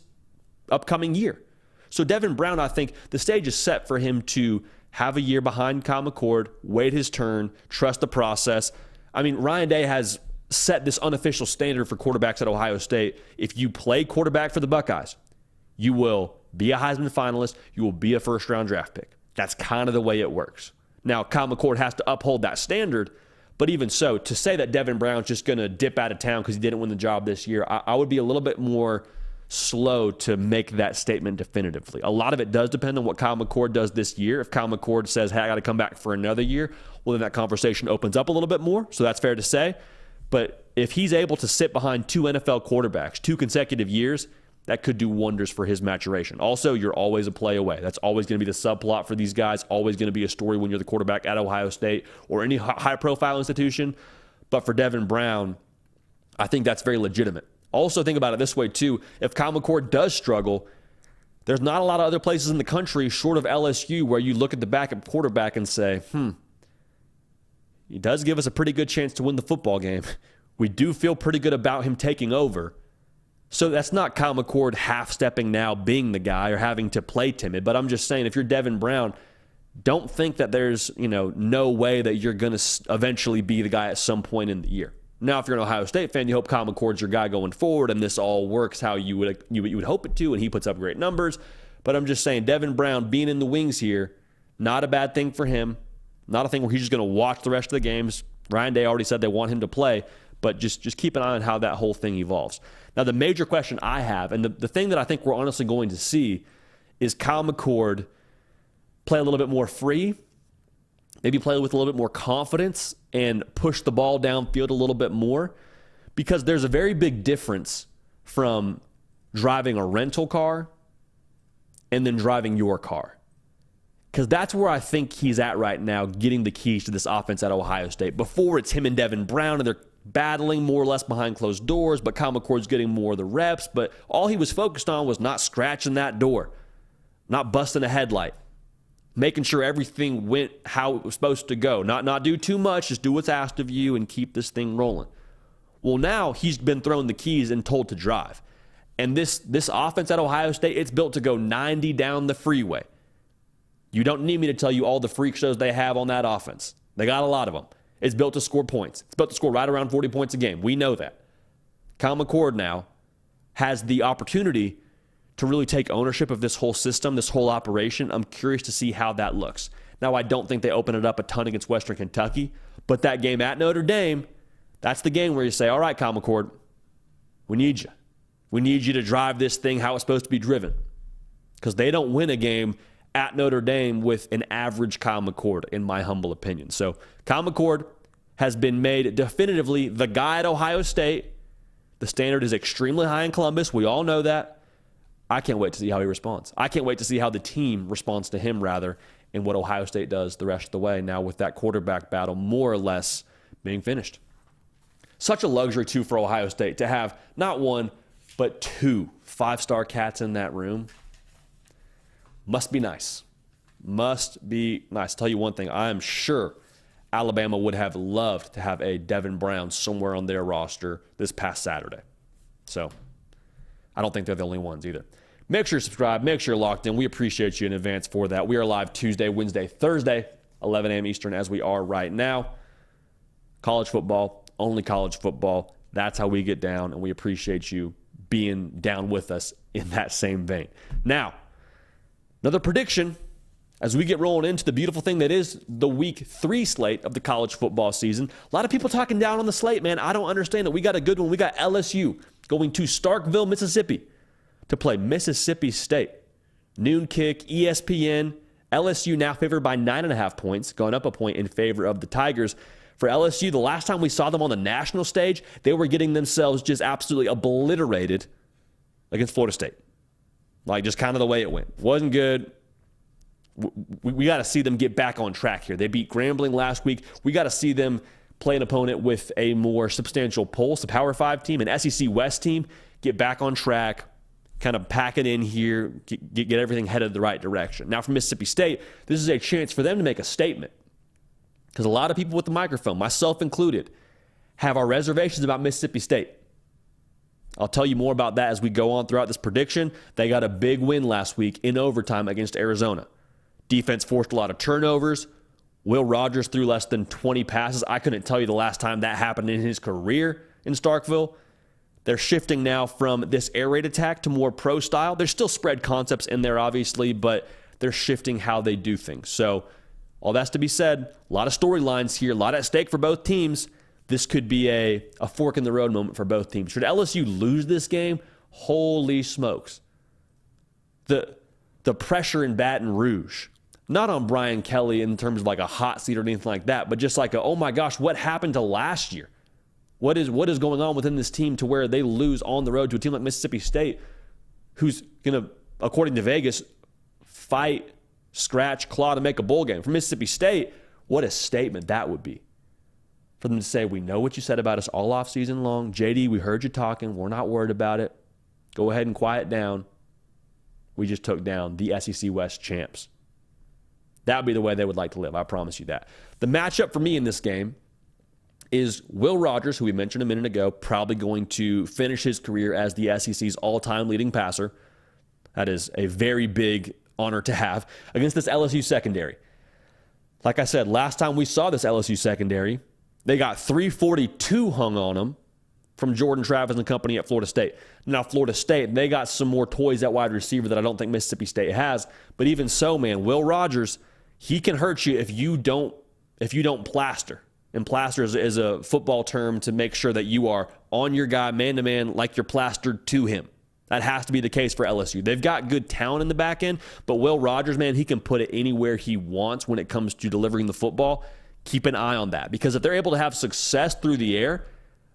upcoming year. So Devin Brown, I think the stage is set for him to have a year behind Kyle McCord, wait his turn, trust the process. I mean, Ryan Day has set this unofficial standard for quarterbacks at Ohio State. If you play quarterback for the Buckeyes, you will be a Heisman finalist, you will be a first-round draft pick. That's kind of the way it works. Now, Kyle McCord has to uphold that standard, but even so, to say that Devin Brown's just going to dip out of town because he didn't win the job this year, I would be a little bit more slow to make that statement definitively. A lot of it does depend on what Kyle McCord does this year. If Kyle McCord says, hey, I got to come back for another year, well, then that conversation opens up a little bit more. So that's fair to say. But if he's able to sit behind 2 NFL quarterbacks 2 consecutive years, that could do wonders for his maturation. Also, you're always a play away. That's always going to be the subplot for these guys, always going to be a story when you're the quarterback at Ohio State or any high-profile institution. But for Devin Brown, I think that's very legitimate. Also, think about it this way, too. If Kyle McCord does struggle, there's not a lot of other places in the country short of LSU where you look at the backup quarterback and say, he does give us a pretty good chance to win the football game. We do feel pretty good about him taking over. So that's not Kyle McCord half-stepping now, being the guy or having to play timid. But I'm just saying, if you're Devin Brown, don't think that there's no way that you're going to eventually be the guy at some point in the year. Now, if you're an Ohio State fan, you hope Kyle McCord's your guy going forward, and this all works how you would hope it to, and he puts up great numbers. But I'm just saying, Devin Brown being in the wings here, not a bad thing for him. Not a thing where he's just going to watch the rest of the games. Ryan Day already said they want him to play, but just keep an eye on how that whole thing evolves. Now, the major question I have, and the thing that I think we're honestly going to see, is Kyle McCord play a little bit more free, maybe play with a little bit more confidence and push the ball downfield a little bit more, because there's a very big difference from driving a rental car and then driving your car. Because that's where I think he's at right now, getting the keys to this offense at Ohio State. Before, it's him and Devin Brown, and they're battling more or less behind closed doors, but Kyle McCord's getting more of the reps. But all he was focused on was not scratching that door, not busting a headlight, making sure everything went how it was supposed to go. Not do too much, just do what's asked of you and keep this thing rolling. Well, now he's been thrown the keys and told to drive. And this offense at Ohio State, it's built to go 90 down the freeway. You don't need me to tell you all the freak shows they have on that offense. They got a lot of them. It's built to score points. It's built to score right around 40 points a game. We know that. Kyle McCord now has the opportunity to really take ownership of this whole system, this whole operation. I'm curious to see how that looks. Now, I don't think they open it up a ton against Western Kentucky, but that game at Notre Dame, that's the game where you say, all right, Kyle McCord, we need you. We need you to drive this thing how it's supposed to be driven. Because they don't win a game at Notre Dame with an average Kyle McCord, in my humble opinion. So Kyle McCord has been made definitively the guy at Ohio State. The standard is extremely high in Columbus. We all know that. I can't wait to see how he responds. I can't wait to see how the team responds to him, rather, and what Ohio State does the rest of the way, now with that quarterback battle more or less being finished. Such a luxury, too, for Ohio State to have not one, but two five-star cats in that room. Must be nice. Must be nice. I'll tell you one thing. I am sure Alabama would have loved to have a Devin Brown somewhere on their roster this past Saturday. So I don't think they're the only ones either. Make sure you subscribe. Make sure you're locked in. We appreciate you in advance for that. We are live Tuesday, Wednesday, Thursday, 11 a.m. Eastern, as we are right now. College football, only college football. That's how we get down, and we appreciate you being down with us in that same vein. Now, another prediction as we get rolling into the beautiful thing that is the week 3 slate of the college football season. A lot of people talking down on the slate, man. I don't understand it. We got a good one. We got LSU going to Starkville, Mississippi to play Mississippi State. Noon kick, ESPN. LSU now favored by 9.5 points, going up a point in favor of the Tigers. For LSU, the last time we saw them on the national stage, they were getting themselves just absolutely obliterated against Florida State. Like, just kind of the way it went. Wasn't good. We got to see them get back on track here. They beat Grambling last week. We got to see them play an opponent with a more substantial pulse, a Power 5 team, an SEC West team, get back on track, kind of pack it in here, get everything headed the right direction. Now, for Mississippi State, this is a chance for them to make a statement. Because a lot of people with the microphone, myself included, have our reservations about Mississippi State. I'll tell you more about that as we go on throughout this prediction. They got a big win last week in overtime against Arizona. Defense forced a lot of turnovers. Will Rogers threw less than 20 passes. I couldn't tell you the last time that happened in his career in Starkville. They're shifting now from this air raid attack to more pro style. There's still spread concepts in there, obviously, but they're shifting how they do things. So all that's to be said. A lot of storylines here, a lot at stake for both teams. This could be a fork in the road moment for both teams. Should LSU lose this game, holy smokes. The pressure in Baton Rouge, not on Brian Kelly in terms of like a hot seat or anything like that, but just like oh my gosh, what happened to last year? What is going on within this team to where they lose on the road to a team like Mississippi State, who's going to, according to Vegas, fight, scratch, claw to make a bowl game? For Mississippi State, what a statement that would be. For them to say, we know what you said about us all off season long. JD, we heard you talking. We're not worried about it. Go ahead and quiet down. We just took down the SEC West champs. That would be the way they would like to live. I promise you that. The matchup for me in this game is Will Rogers, who we mentioned a minute ago, probably going to finish his career as the SEC's all-time leading passer. That is a very big honor to have against this LSU secondary. Like I said, last time we saw this LSU secondary, They got 342 hung on them from Jordan Travis and company at Florida State. Now, Florida State, they got some more toys at wide receiver that I don't think Mississippi State has. But even so, man, Will Rogers, he can hurt you if you don't plaster. And plaster is a football term to make sure that you are on your guy man-to-man like you're plastered to him. That has to be the case for LSU. They've got good talent in the back end, but Will Rogers, man, he can put it anywhere he wants when it comes to delivering the football. Keep an eye on that, because if they're able to have success through the air,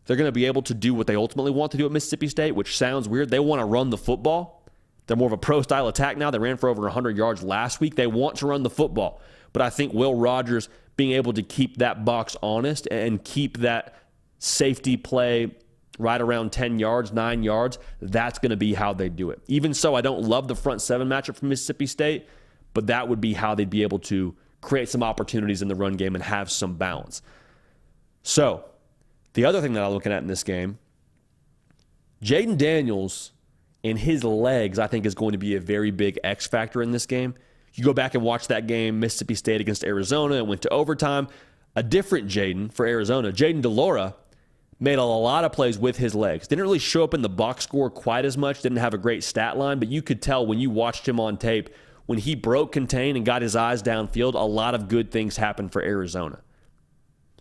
they're going to be able to do what they ultimately want to do at Mississippi State, which sounds weird. They want to run the football. They're more of a pro-style attack now. They ran for over 100 yards last week. They want to run the football. But I think Will Rogers being able to keep that box honest and keep that safety play right around 10 yards, 9 yards, that's going to be how they do it. Even so, I don't love the front seven matchup from Mississippi State, but that would be how they'd be able to create some opportunities in the run game and have some balance. So, the other thing that I'm looking at in this game, Jaden Daniels and his legs, I think, is going to be a very big X factor in this game. You go back and watch that game, Mississippi State against Arizona, and went to overtime. A different Jaden for Arizona. Jaden DeLaura made a lot of plays with his legs. Didn't really show up in the box score quite as much. Didn't have a great stat line, but you could tell when you watched him on tape, when he broke contain and got his eyes downfield, a lot of good things happened for Arizona.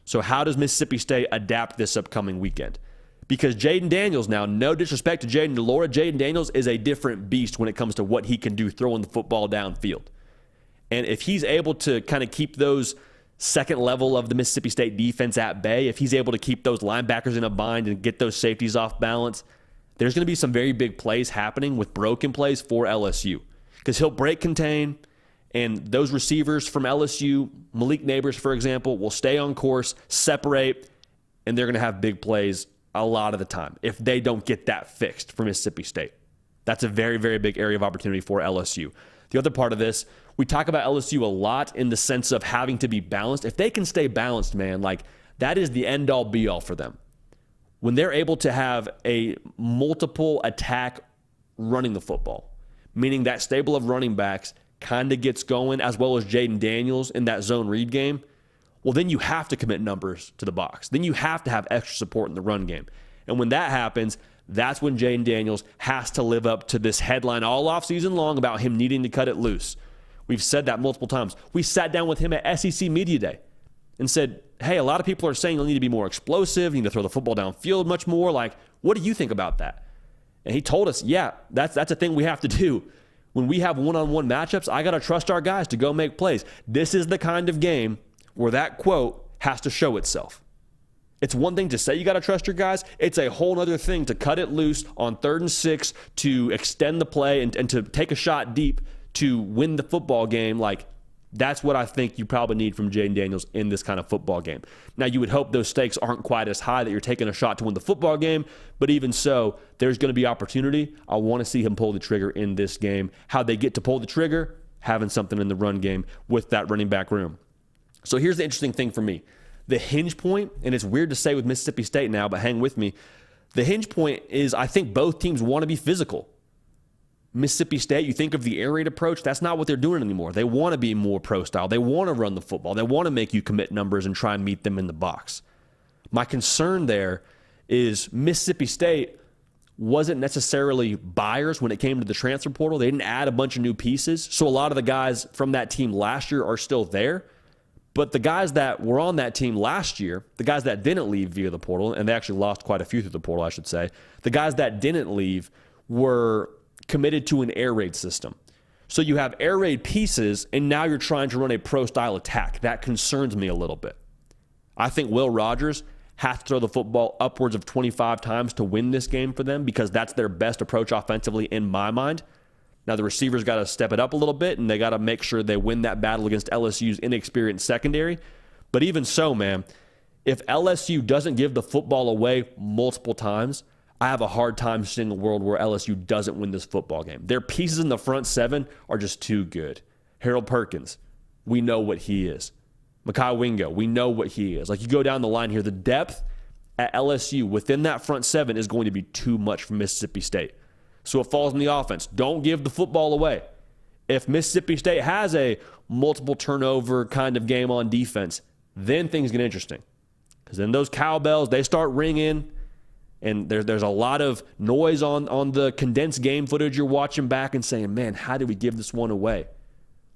So how does Mississippi State adapt this upcoming weekend? Because Jaden Daniels now, no disrespect to Jaden DeLaura, Jaden Daniels is a different beast when it comes to what he can do throwing the football downfield. And if he's able to kind of keep those second level of the Mississippi State defense at bay, if he's able to keep those linebackers in a bind and get those safeties off balance, there's going to be some very big plays happening with broken plays for LSU. Because he'll break contain, and those receivers from LSU, Malik Neighbors, for example, will stay on course, separate, and they're going to have big plays a lot of the time if they don't get that fixed for Mississippi State. That's a very, very big area of opportunity for LSU. The other part of this, we talk about LSU a lot in the sense of having to be balanced. If they can stay balanced, man, like that is the end-all, be-all for them. When they're able to have a multiple attack running the football, meaning that stable of running backs kind of gets going, as well as Jaden Daniels in that zone read game, well, then you have to commit numbers to the box. Then you have to have extra support in the run game. And when that happens, that's when Jaden Daniels has to live up to this headline all offseason long about him needing to cut it loose. We've said that multiple times. We sat down with him at SEC Media Day and said, hey, a lot of people are saying you'll need to be more explosive, you need to throw the football downfield much more. Like, what do you think about that? And he told us, yeah, that's a thing we have to do. When we have one-on-one matchups, I got to trust our guys to go make plays. This is the kind of game where that quote has to show itself. It's one thing to say you got to trust your guys. It's a whole other thing to cut it loose on 3rd and 6, to extend the play and to take a shot deep to win the football game. Like, that's what I think you probably need from Jaden Daniels in this kind of football game. Now, you would hope those stakes aren't quite as high that you're taking a shot to win the football game, but even so, there's going to be opportunity. I want to see him pull the trigger in this game. How they get to pull the trigger, having something in the run game with that running back room. So here's the interesting thing for me. The hinge point, and it's weird to say with Mississippi State now, but hang with me. The hinge point is I think both teams want to be physical. Mississippi State, you think of the air raid approach, that's not what they're doing anymore. They want to be more pro style. They want to run the football. They want to make you commit numbers and try and meet them in the box. My concern there is Mississippi State wasn't necessarily buyers when it came to the transfer portal. They didn't add a bunch of new pieces. So a lot of the guys from that team last year are still there. But the guys that were on that team last year, the guys that didn't leave via the portal, and they actually lost quite a few through the portal, I should say, the guys that didn't leave were committed to an air raid system. So you have air raid pieces, and now you're trying to run a pro-style attack. That concerns me a little bit. I think Will Rogers has to throw the football upwards of 25 times to win this game for them, because that's their best approach offensively in my mind. Now, the receivers got to step it up a little bit, and they got to make sure they win that battle against LSU's inexperienced secondary. But even so, man, if LSU doesn't give the football away multiple times, I have a hard time seeing a world where LSU doesn't win this football game. Their pieces in the front seven are just too good. Harold Perkins, we know what he is. Mekhi Wingo, we know what he is. Like, you go down the line here, the depth at LSU within that front seven is going to be too much for Mississippi State. So it falls in the offense. Don't give the football away. If Mississippi State has a multiple turnover kind of game on defense, then things get interesting. Because then those cowbells, they start ringing, and there's a lot of noise on the condensed game footage you're watching back and saying, man, how did we give this one away?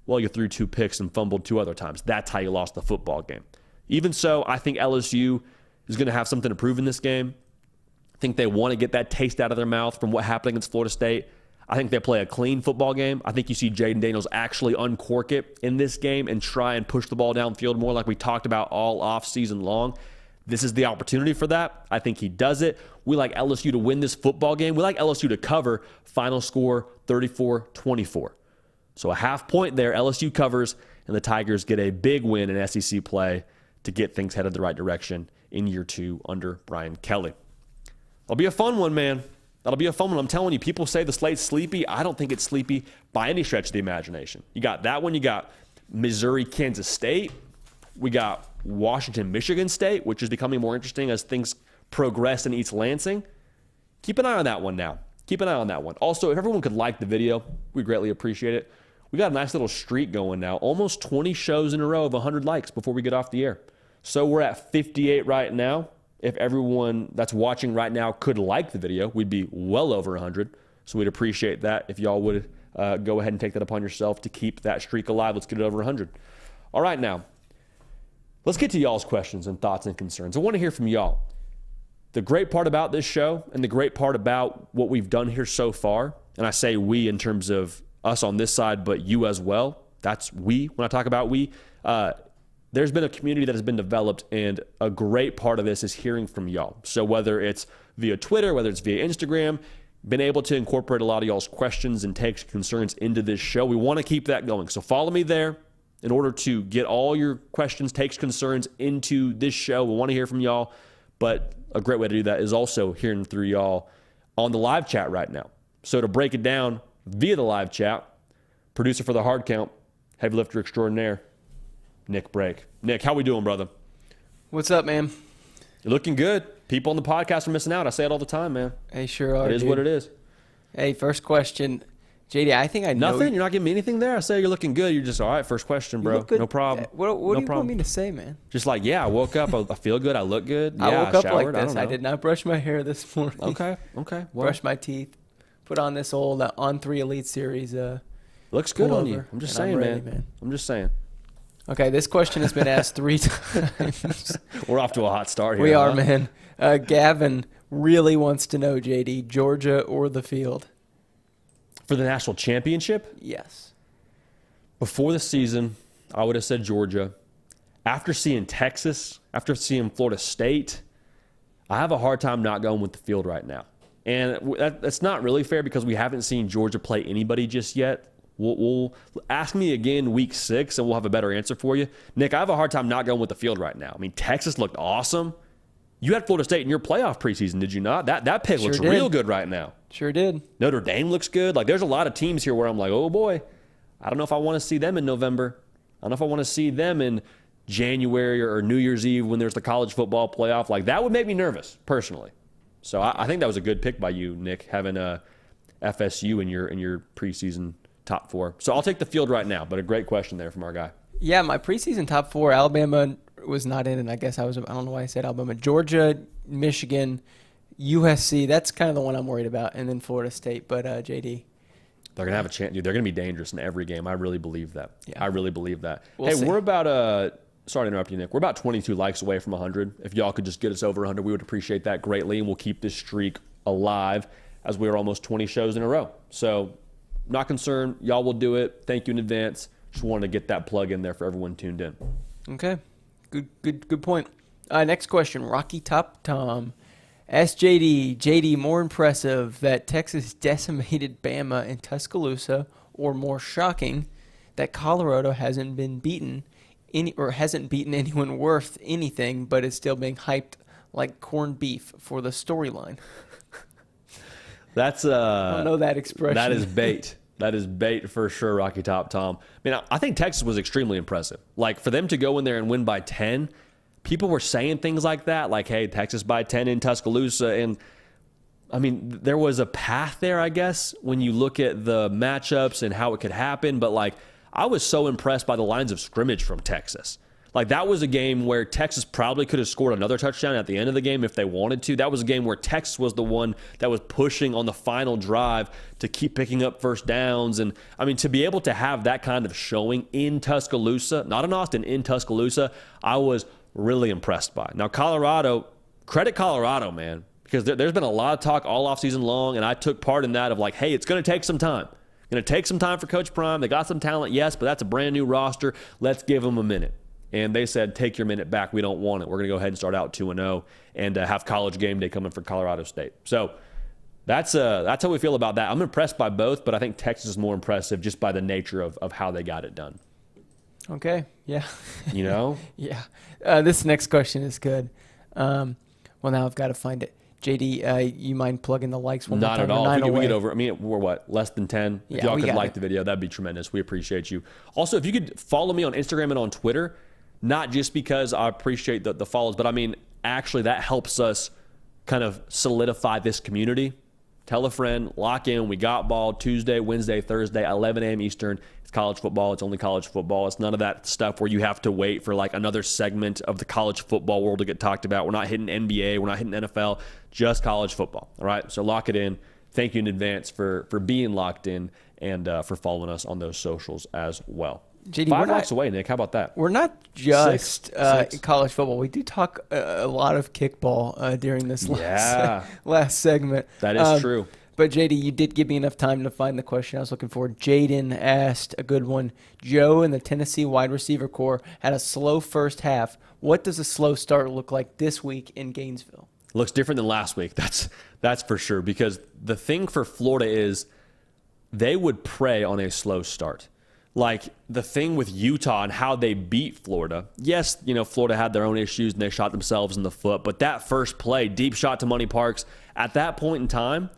Well, you threw 2 picks and fumbled 2 other times. That's how you lost the football game. Even so, I think LSU is going to have something to prove in this game. I think they want to get that taste out of their mouth from what happened against Florida State. I think they play a clean football game. I think you see Jaden Daniels actually uncork it in this game and try and push the ball downfield more like we talked about all offseason long. This is the opportunity for that. I think he does it. We like LSU to win this football game. We like LSU to cover. Final score 34-24. So a half point there. LSU covers, and the Tigers get a big win in SEC play to get things headed the right direction in year 2 under Brian Kelly. It'll be a fun one, man. That'll be a fun one. I'm telling you, people say the slate's sleepy. I don't think it's sleepy by any stretch of the imagination. You got that one. You got Missouri, Kansas State. We got Washington, Michigan State, which is becoming more interesting as things progress in East Lansing. Keep an eye on that one now. Keep an eye on that one. Also, if everyone could like the video, we greatly appreciate it. We got a nice little streak going now. Almost 20 shows in a row of 100 likes before we get off the air. So we're at 58 right now. If everyone that's watching right now could like the video, we'd be well over 100. So we'd appreciate that if y'all would go ahead and take that upon yourself to keep that streak alive. Let's get it over 100. All right, now, let's get to y'all's questions and thoughts and concerns. I want to hear from y'all. The great part about this show and the great part about what we've done here so far, and I say we in terms of us on this side, but you as well. That's we. When I talk about we, there's been a community that has been developed, and a great part of this is hearing from y'all. So whether it's via Twitter, whether it's via Instagram, been able to incorporate a lot of y'all's questions and takes, concerns into this show. We want to keep that going. So follow me there in order to get all your questions, takes, concerns into this show. We want to hear from y'all, but a great way to do that is also hearing through y'all on the live chat right now. So to break it down via the live chat, producer for the Hard Count, heavy lifter extraordinaire, Nick Brake. Nick, how we doing, brother? What's up, man? You're looking good. People on the podcast are missing out. I say it all the time, man. They sure are. It is what it is. Hey, first question. JD, I think I know. Nothing? You're not giving me anything there? I say you're looking good. You're just, all right, first question, bro. No problem. What do you want me to say, man? Just like, yeah, I woke up. I feel good. I look good. Yeah, I woke up showered, like this. I did not brush my hair this morning. Okay. Well, brush my teeth. Put on this old On3 Elite Series. Looks good on you. I'm just saying, ready, man. I'm just saying. Okay, this question has been asked 3 times. We're off to a hot start here. We are, man. Gavin really wants to know, JD, Georgia or the field? For the national championship? Yes. Before the season, I would have said Georgia. After seeing Texas, after seeing Florida State, I have a hard time not going with the field right now. And that's not really fair because we haven't seen Georgia play anybody just yet. We'll ask me again week 6, and we'll have a better answer for you. Nick, I have a hard time not going with the field right now. I mean, Texas looked awesome. You had Florida State in your playoff preseason, did you not? That pick looks real good right now. Sure did. Notre Dame looks good. Like, there's a lot of teams here where I'm like, oh, boy, I don't know if I want to see them in November. I don't know if I want to see them in January or New Year's Eve when there's the college football playoff. Like, that would make me nervous, personally. So I think that was a good pick by you, Nick, having a FSU in your preseason top 4. So I'll take the field right now, but a great question there from our guy. Yeah, my preseason top 4, Alabama was not in, and I guess I don't know why I said Alabama. Georgia, Michigan, USC, that's kind of the one I'm worried about, and then Florida State. But JD. They're going to have a chance. Dude, they're going to be dangerous in every game. I really believe that. Yeah. I really believe that. We'll see. We're about, sorry to interrupt you, Nick. We're about 22 likes away from 100. If y'all could just get us over 100, we would appreciate that greatly, and we'll keep this streak alive as we are almost 20 shows in a row. So, not concerned. Y'all will do it. Thank you in advance. Just wanted to get that plug in there for everyone tuned in. Okay. Good point. Next question. Rocky Top Tom. Ask JD, more impressive that Texas decimated Bama and Tuscaloosa, or more shocking that Colorado hasn't beaten anyone worth anything, but is still being hyped like corned beef for the storyline? That's I don't know that expression. That is bait. That is bait for sure, Rocky Top Tom. I mean, I think Texas was extremely impressive. Like, for them to go in there and win by 10, people were saying things like that, like, hey, Texas by 10 in Tuscaloosa. And, I mean, there was a path there, I guess, when you look at the matchups and how it could happen. But, like, I was so impressed by the lines of scrimmage from Texas. Like, that was a game where Texas probably could have scored another touchdown at the end of the game if they wanted to. That was a game where Texas was the one that was pushing on the final drive to keep picking up first downs. And, I mean, to be able to have that kind of showing in Tuscaloosa, not in Austin, in Tuscaloosa, I was really impressed by. Now, Colorado, credit Colorado, man, because there's been a lot of talk all offseason long, and I took part in that of like, hey, it's going to take some time. Going to take some time for Coach Prime. They got some talent, yes, but that's a brand new roster. Let's give them a minute. And they said, take your minute back. We don't want it. We're going to go ahead and start out 2-0 and have College game day coming for Colorado State. So that's how we feel about that. I'm impressed by both, but I think Texas is more impressive just by the nature of how they got it done. Okay, yeah. You know? Yeah. This next question is good. Well, now I've got to find it. JD, you mind plugging the likes one more time? Not at all. If we get over, I mean, we're what, less than 10? Yeah, if y'all could like the video, that'd be tremendous. We appreciate you. Also, if you could follow me on Instagram and on Twitter, not just because I appreciate the follows, but I mean, actually that helps us kind of solidify this community. Tell a friend, lock in. We got ball Tuesday, Wednesday, Thursday, 11 a.m. Eastern. It's college football. It's only college football. It's none of that stuff where you have to wait for like another segment of the college football world to get talked about. We're not hitting NBA. We're not hitting NFL. Just college football. All right? So lock it in. Thank you in advance for being locked in and for following us on those socials as well. JD, 5 blocks away, Nick. How about that? We're not just Six. college football. We do talk a lot of kickball during this last segment. That is true. But, JD, you did give me enough time to find the question I was looking for. Jaden asked a good one. Joe and the Tennessee wide receiver corps had a slow first half. What does a slow start look like this week in Gainesville? Looks different than last week. That's for sure. Because the thing for Florida is they would prey on a slow start. Like the thing with Utah and how they beat Florida. Yes, Florida had their own issues and they shot themselves in the foot. But that first play, deep shot to Money Parks, at that point in time,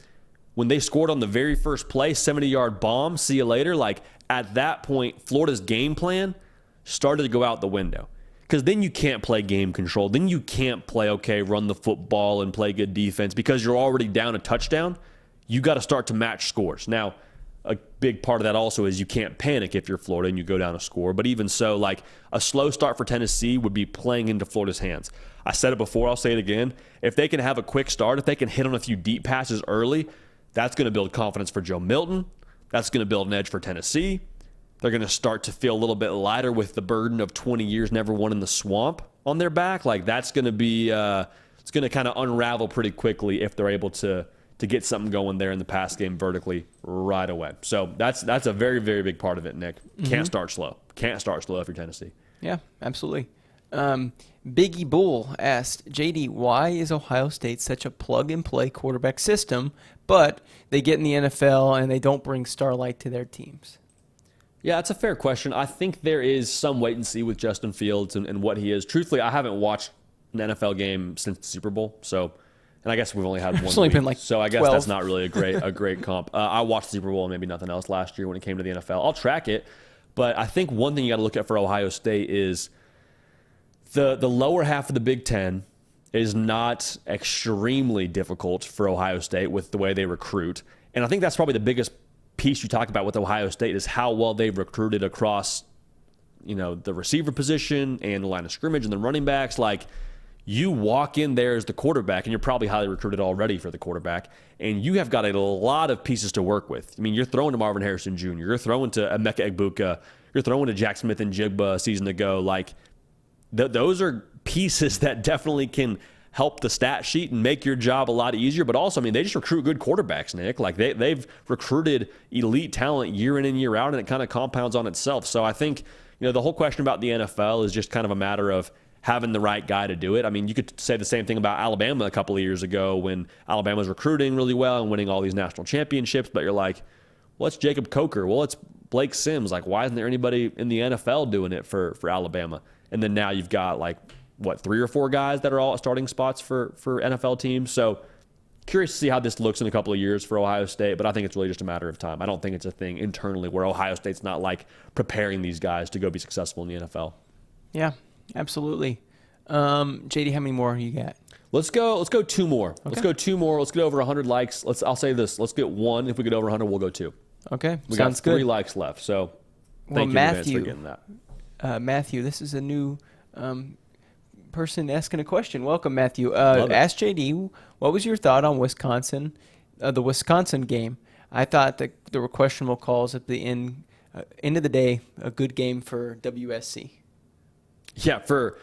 when they scored on the very first play, 70-yard bomb, see you later, like at that point, Florida's game plan started to go out the window. Because then you can't play game control. Then you can't play, okay, run the football and play good defense because you're already down a touchdown. You got to start to match scores. Now, a big part of that also is you can't panic if you're Florida and you go down a score. But even so, like a slow start for Tennessee would be playing into Florida's hands. I said it before, I'll say it again. If they can have a quick start, if they can hit on a few deep passes early, that's going to build confidence for Joe Milton. That's going to build an edge for Tennessee. They're going to start to feel a little bit lighter with the burden of 20 years never won in the swamp on their back. Like that's going to be, it's going to kind of unravel pretty quickly if they're able to get something going there in the pass game vertically right away. So that's a very, very big part of it, Nick. Can't start slow. Can't start slow if you're Tennessee. Yeah, absolutely. Biggie Bull asked, JD, why is Ohio State such a plug-and-play quarterback system, but they get in the NFL and they don't bring Starlight to their teams? Yeah, that's a fair question. I think there is some wait and see with Justin Fields and what he is. Truthfully, I haven't watched an NFL game since the Super Bowl, so... And I guess we've only had one It's only week, been like so I guess 12. that's not really a great comp. I watched the Super Bowl and maybe nothing else last year when it came to the NFL. I'll track it, but I think one thing you got to look at for Ohio State is the lower half of the Big Ten is not extremely difficult for Ohio State with the way they recruit. And I think that's probably the biggest piece you talk about with Ohio State is how well they've recruited across, the receiver position and the line of scrimmage and the running backs. Like, you walk in there as the quarterback, and you're probably highly recruited already for the quarterback, and you have got a lot of pieces to work with. I mean, you're throwing to Marvin Harrison Jr., you're throwing to Emeka Egbuka, you're throwing to Jack Smith and Jigba a season ago. Like, those are pieces that definitely can help the stat sheet and make your job a lot easier. But also, I mean, they just recruit good quarterbacks, Nick. Like, they've recruited elite talent year in and year out, and it kind of compounds on itself. So I think, the whole question about the NFL is just kind of a matter of having the right guy to do it. I mean, you could say the same thing about Alabama a couple of years ago when Alabama was recruiting really well and winning all these national championships, but you're like, well, it's Jacob Coker. Well, it's Blake Sims. Like, why isn't there anybody in the NFL doing it for Alabama? And then now you've got, 3 or 4 guys that are all starting spots for NFL teams. So curious to see how this looks in a couple of years for Ohio State, but I think it's really just a matter of time. I don't think it's a thing internally where Ohio State's not, preparing these guys to go be successful in the NFL. Yeah. Absolutely. JD, how many more you got? Let's go 2 more. Okay. Let's go 2 more. Let's get over 100 likes. I'll say this. Let's get 1. If we get over 100, we'll go 2. Okay. We Sounds got 3 good. likes left. So Well, thank you in advance for getting that. Matthew, this is a new Person asking a question. Welcome, Matthew. Love it. Ask JD, what was your thought on Wisconsin, the Wisconsin game? I thought that there were questionable calls at the end of the day. A good game for WSC. Yeah, for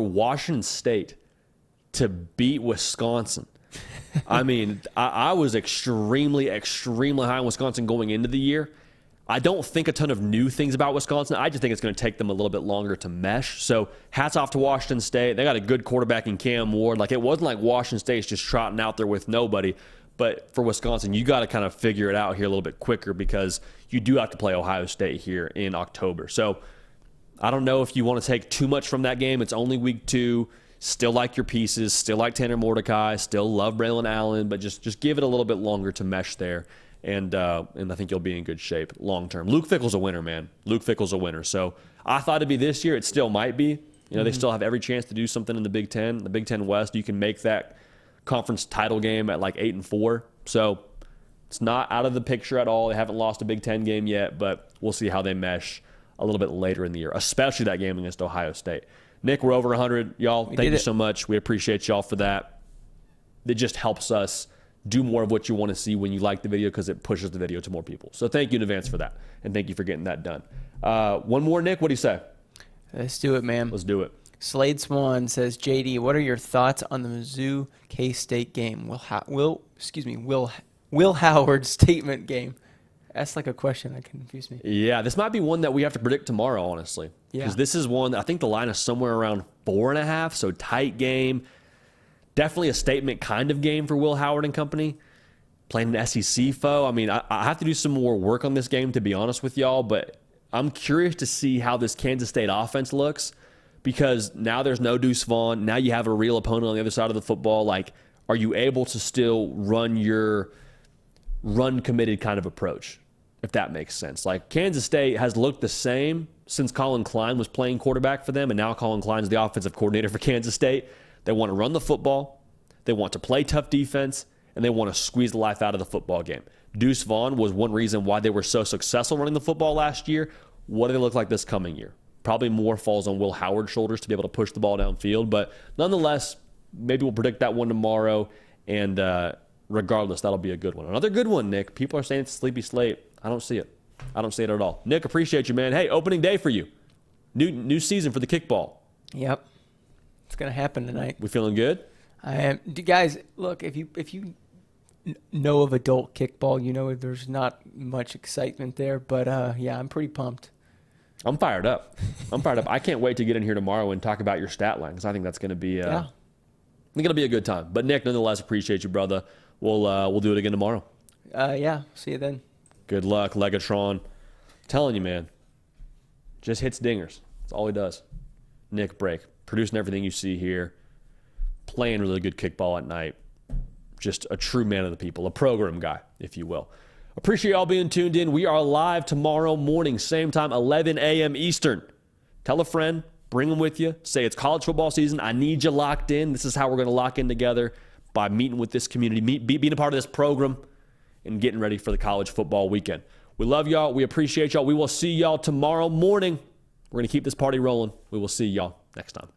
Washington State to beat Wisconsin. I mean, I was extremely, extremely high on Wisconsin going into the year. I don't think a ton of new things about Wisconsin. I just think it's going to take them a little bit longer to mesh. So hats off to Washington State. They got a good quarterback in Cam Ward. Like, it wasn't like Washington State's just trotting out there with nobody. But for Wisconsin, you got to kind of figure it out here a little bit quicker because you do have to play Ohio State here in October. So I don't know if you want to take too much from that game. It's only week 2. Still like your pieces. Still like Tanner Mordecai. Still love Braylon Allen. But just give it a little bit longer to mesh there. And I think you'll be in good shape long term. Luke Fickell's a winner, man. Luke Fickell's a winner. So I thought it'd be this year. It still might be. You know, they still have every chance to do something in the Big Ten. The Big Ten West, you can make that conference title game at like 8-4. So it's not out of the picture at all. They haven't lost a Big Ten game yet, but we'll see how they mesh a little bit later in the year, especially that game against Ohio State. Nick, we're over 100. Y'all, thank you so much. We appreciate y'all for that. It just helps us do more of what you want to see when you like the video because it pushes the video to more people. So thank you in advance for that, and thank you for getting that done. One more, Nick. What do you say? Let's do it, man. Let's do it. Slade Swan says, JD, what are your thoughts on the Mizzou K-State game? Will Howard's statement game. That's like a question that confused me. Yeah, this might be one that we have to predict tomorrow, honestly. Because this is one, I think the line is somewhere around 4.5, so tight game. Definitely a statement kind of game for Will Howard and company. Playing an SEC foe. I mean, I have to do some more work on this game, to be honest with y'all, but I'm curious to see how this Kansas State offense looks because now there's no Deuce Vaughn. Now you have a real opponent on the other side of the football. Like, are you able to still run your run-committed kind of approach, if that makes sense? Like, Kansas State has looked the same since Colin Klein was playing quarterback for them, and now Colin Klein's the offensive coordinator for Kansas State. They want to run the football, they want to play tough defense, and they want to squeeze the life out of the football game. Deuce Vaughn was one reason why they were so successful running the football last year. What do they look like this coming year? Probably more falls on Will Howard's shoulders to be able to push the ball downfield, but nonetheless, maybe we'll predict that one tomorrow, and regardless, that'll be a good one. Another good one, Nick. People are saying it's a sleepy slate. I don't see it. I don't see it at all. Nick, appreciate you, man. Hey, opening day for you. New season for the kickball. Yep. It's going to happen tonight. We feeling good? I am. Guys, look, if you know of adult kickball, you know there's not much excitement there, but yeah, I'm pretty pumped. I'm fired up. I can't wait to get in here tomorrow and talk about your stat line because I think that's going to be I think it'll be a good time. But Nick, nonetheless, appreciate you, brother. We'll do it again tomorrow. Yeah, see you then. Good luck, Legatron. Telling you, man, just hits dingers. That's all he does. Nick Break, producing everything you see here, playing really good kickball at night. Just a true man of the people, a program guy, if you will. Appreciate y'all being tuned in. We are live tomorrow morning, same time, 11 a.m. Eastern. Tell a friend, bring them with you. Say it's college football season. I need you locked in. This is how we're going to lock in together by meeting with this community, being a part of this program, and getting ready for the college football weekend. We love y'all. We appreciate y'all. We will see y'all tomorrow morning. We're going to keep this party rolling. We will see y'all next time.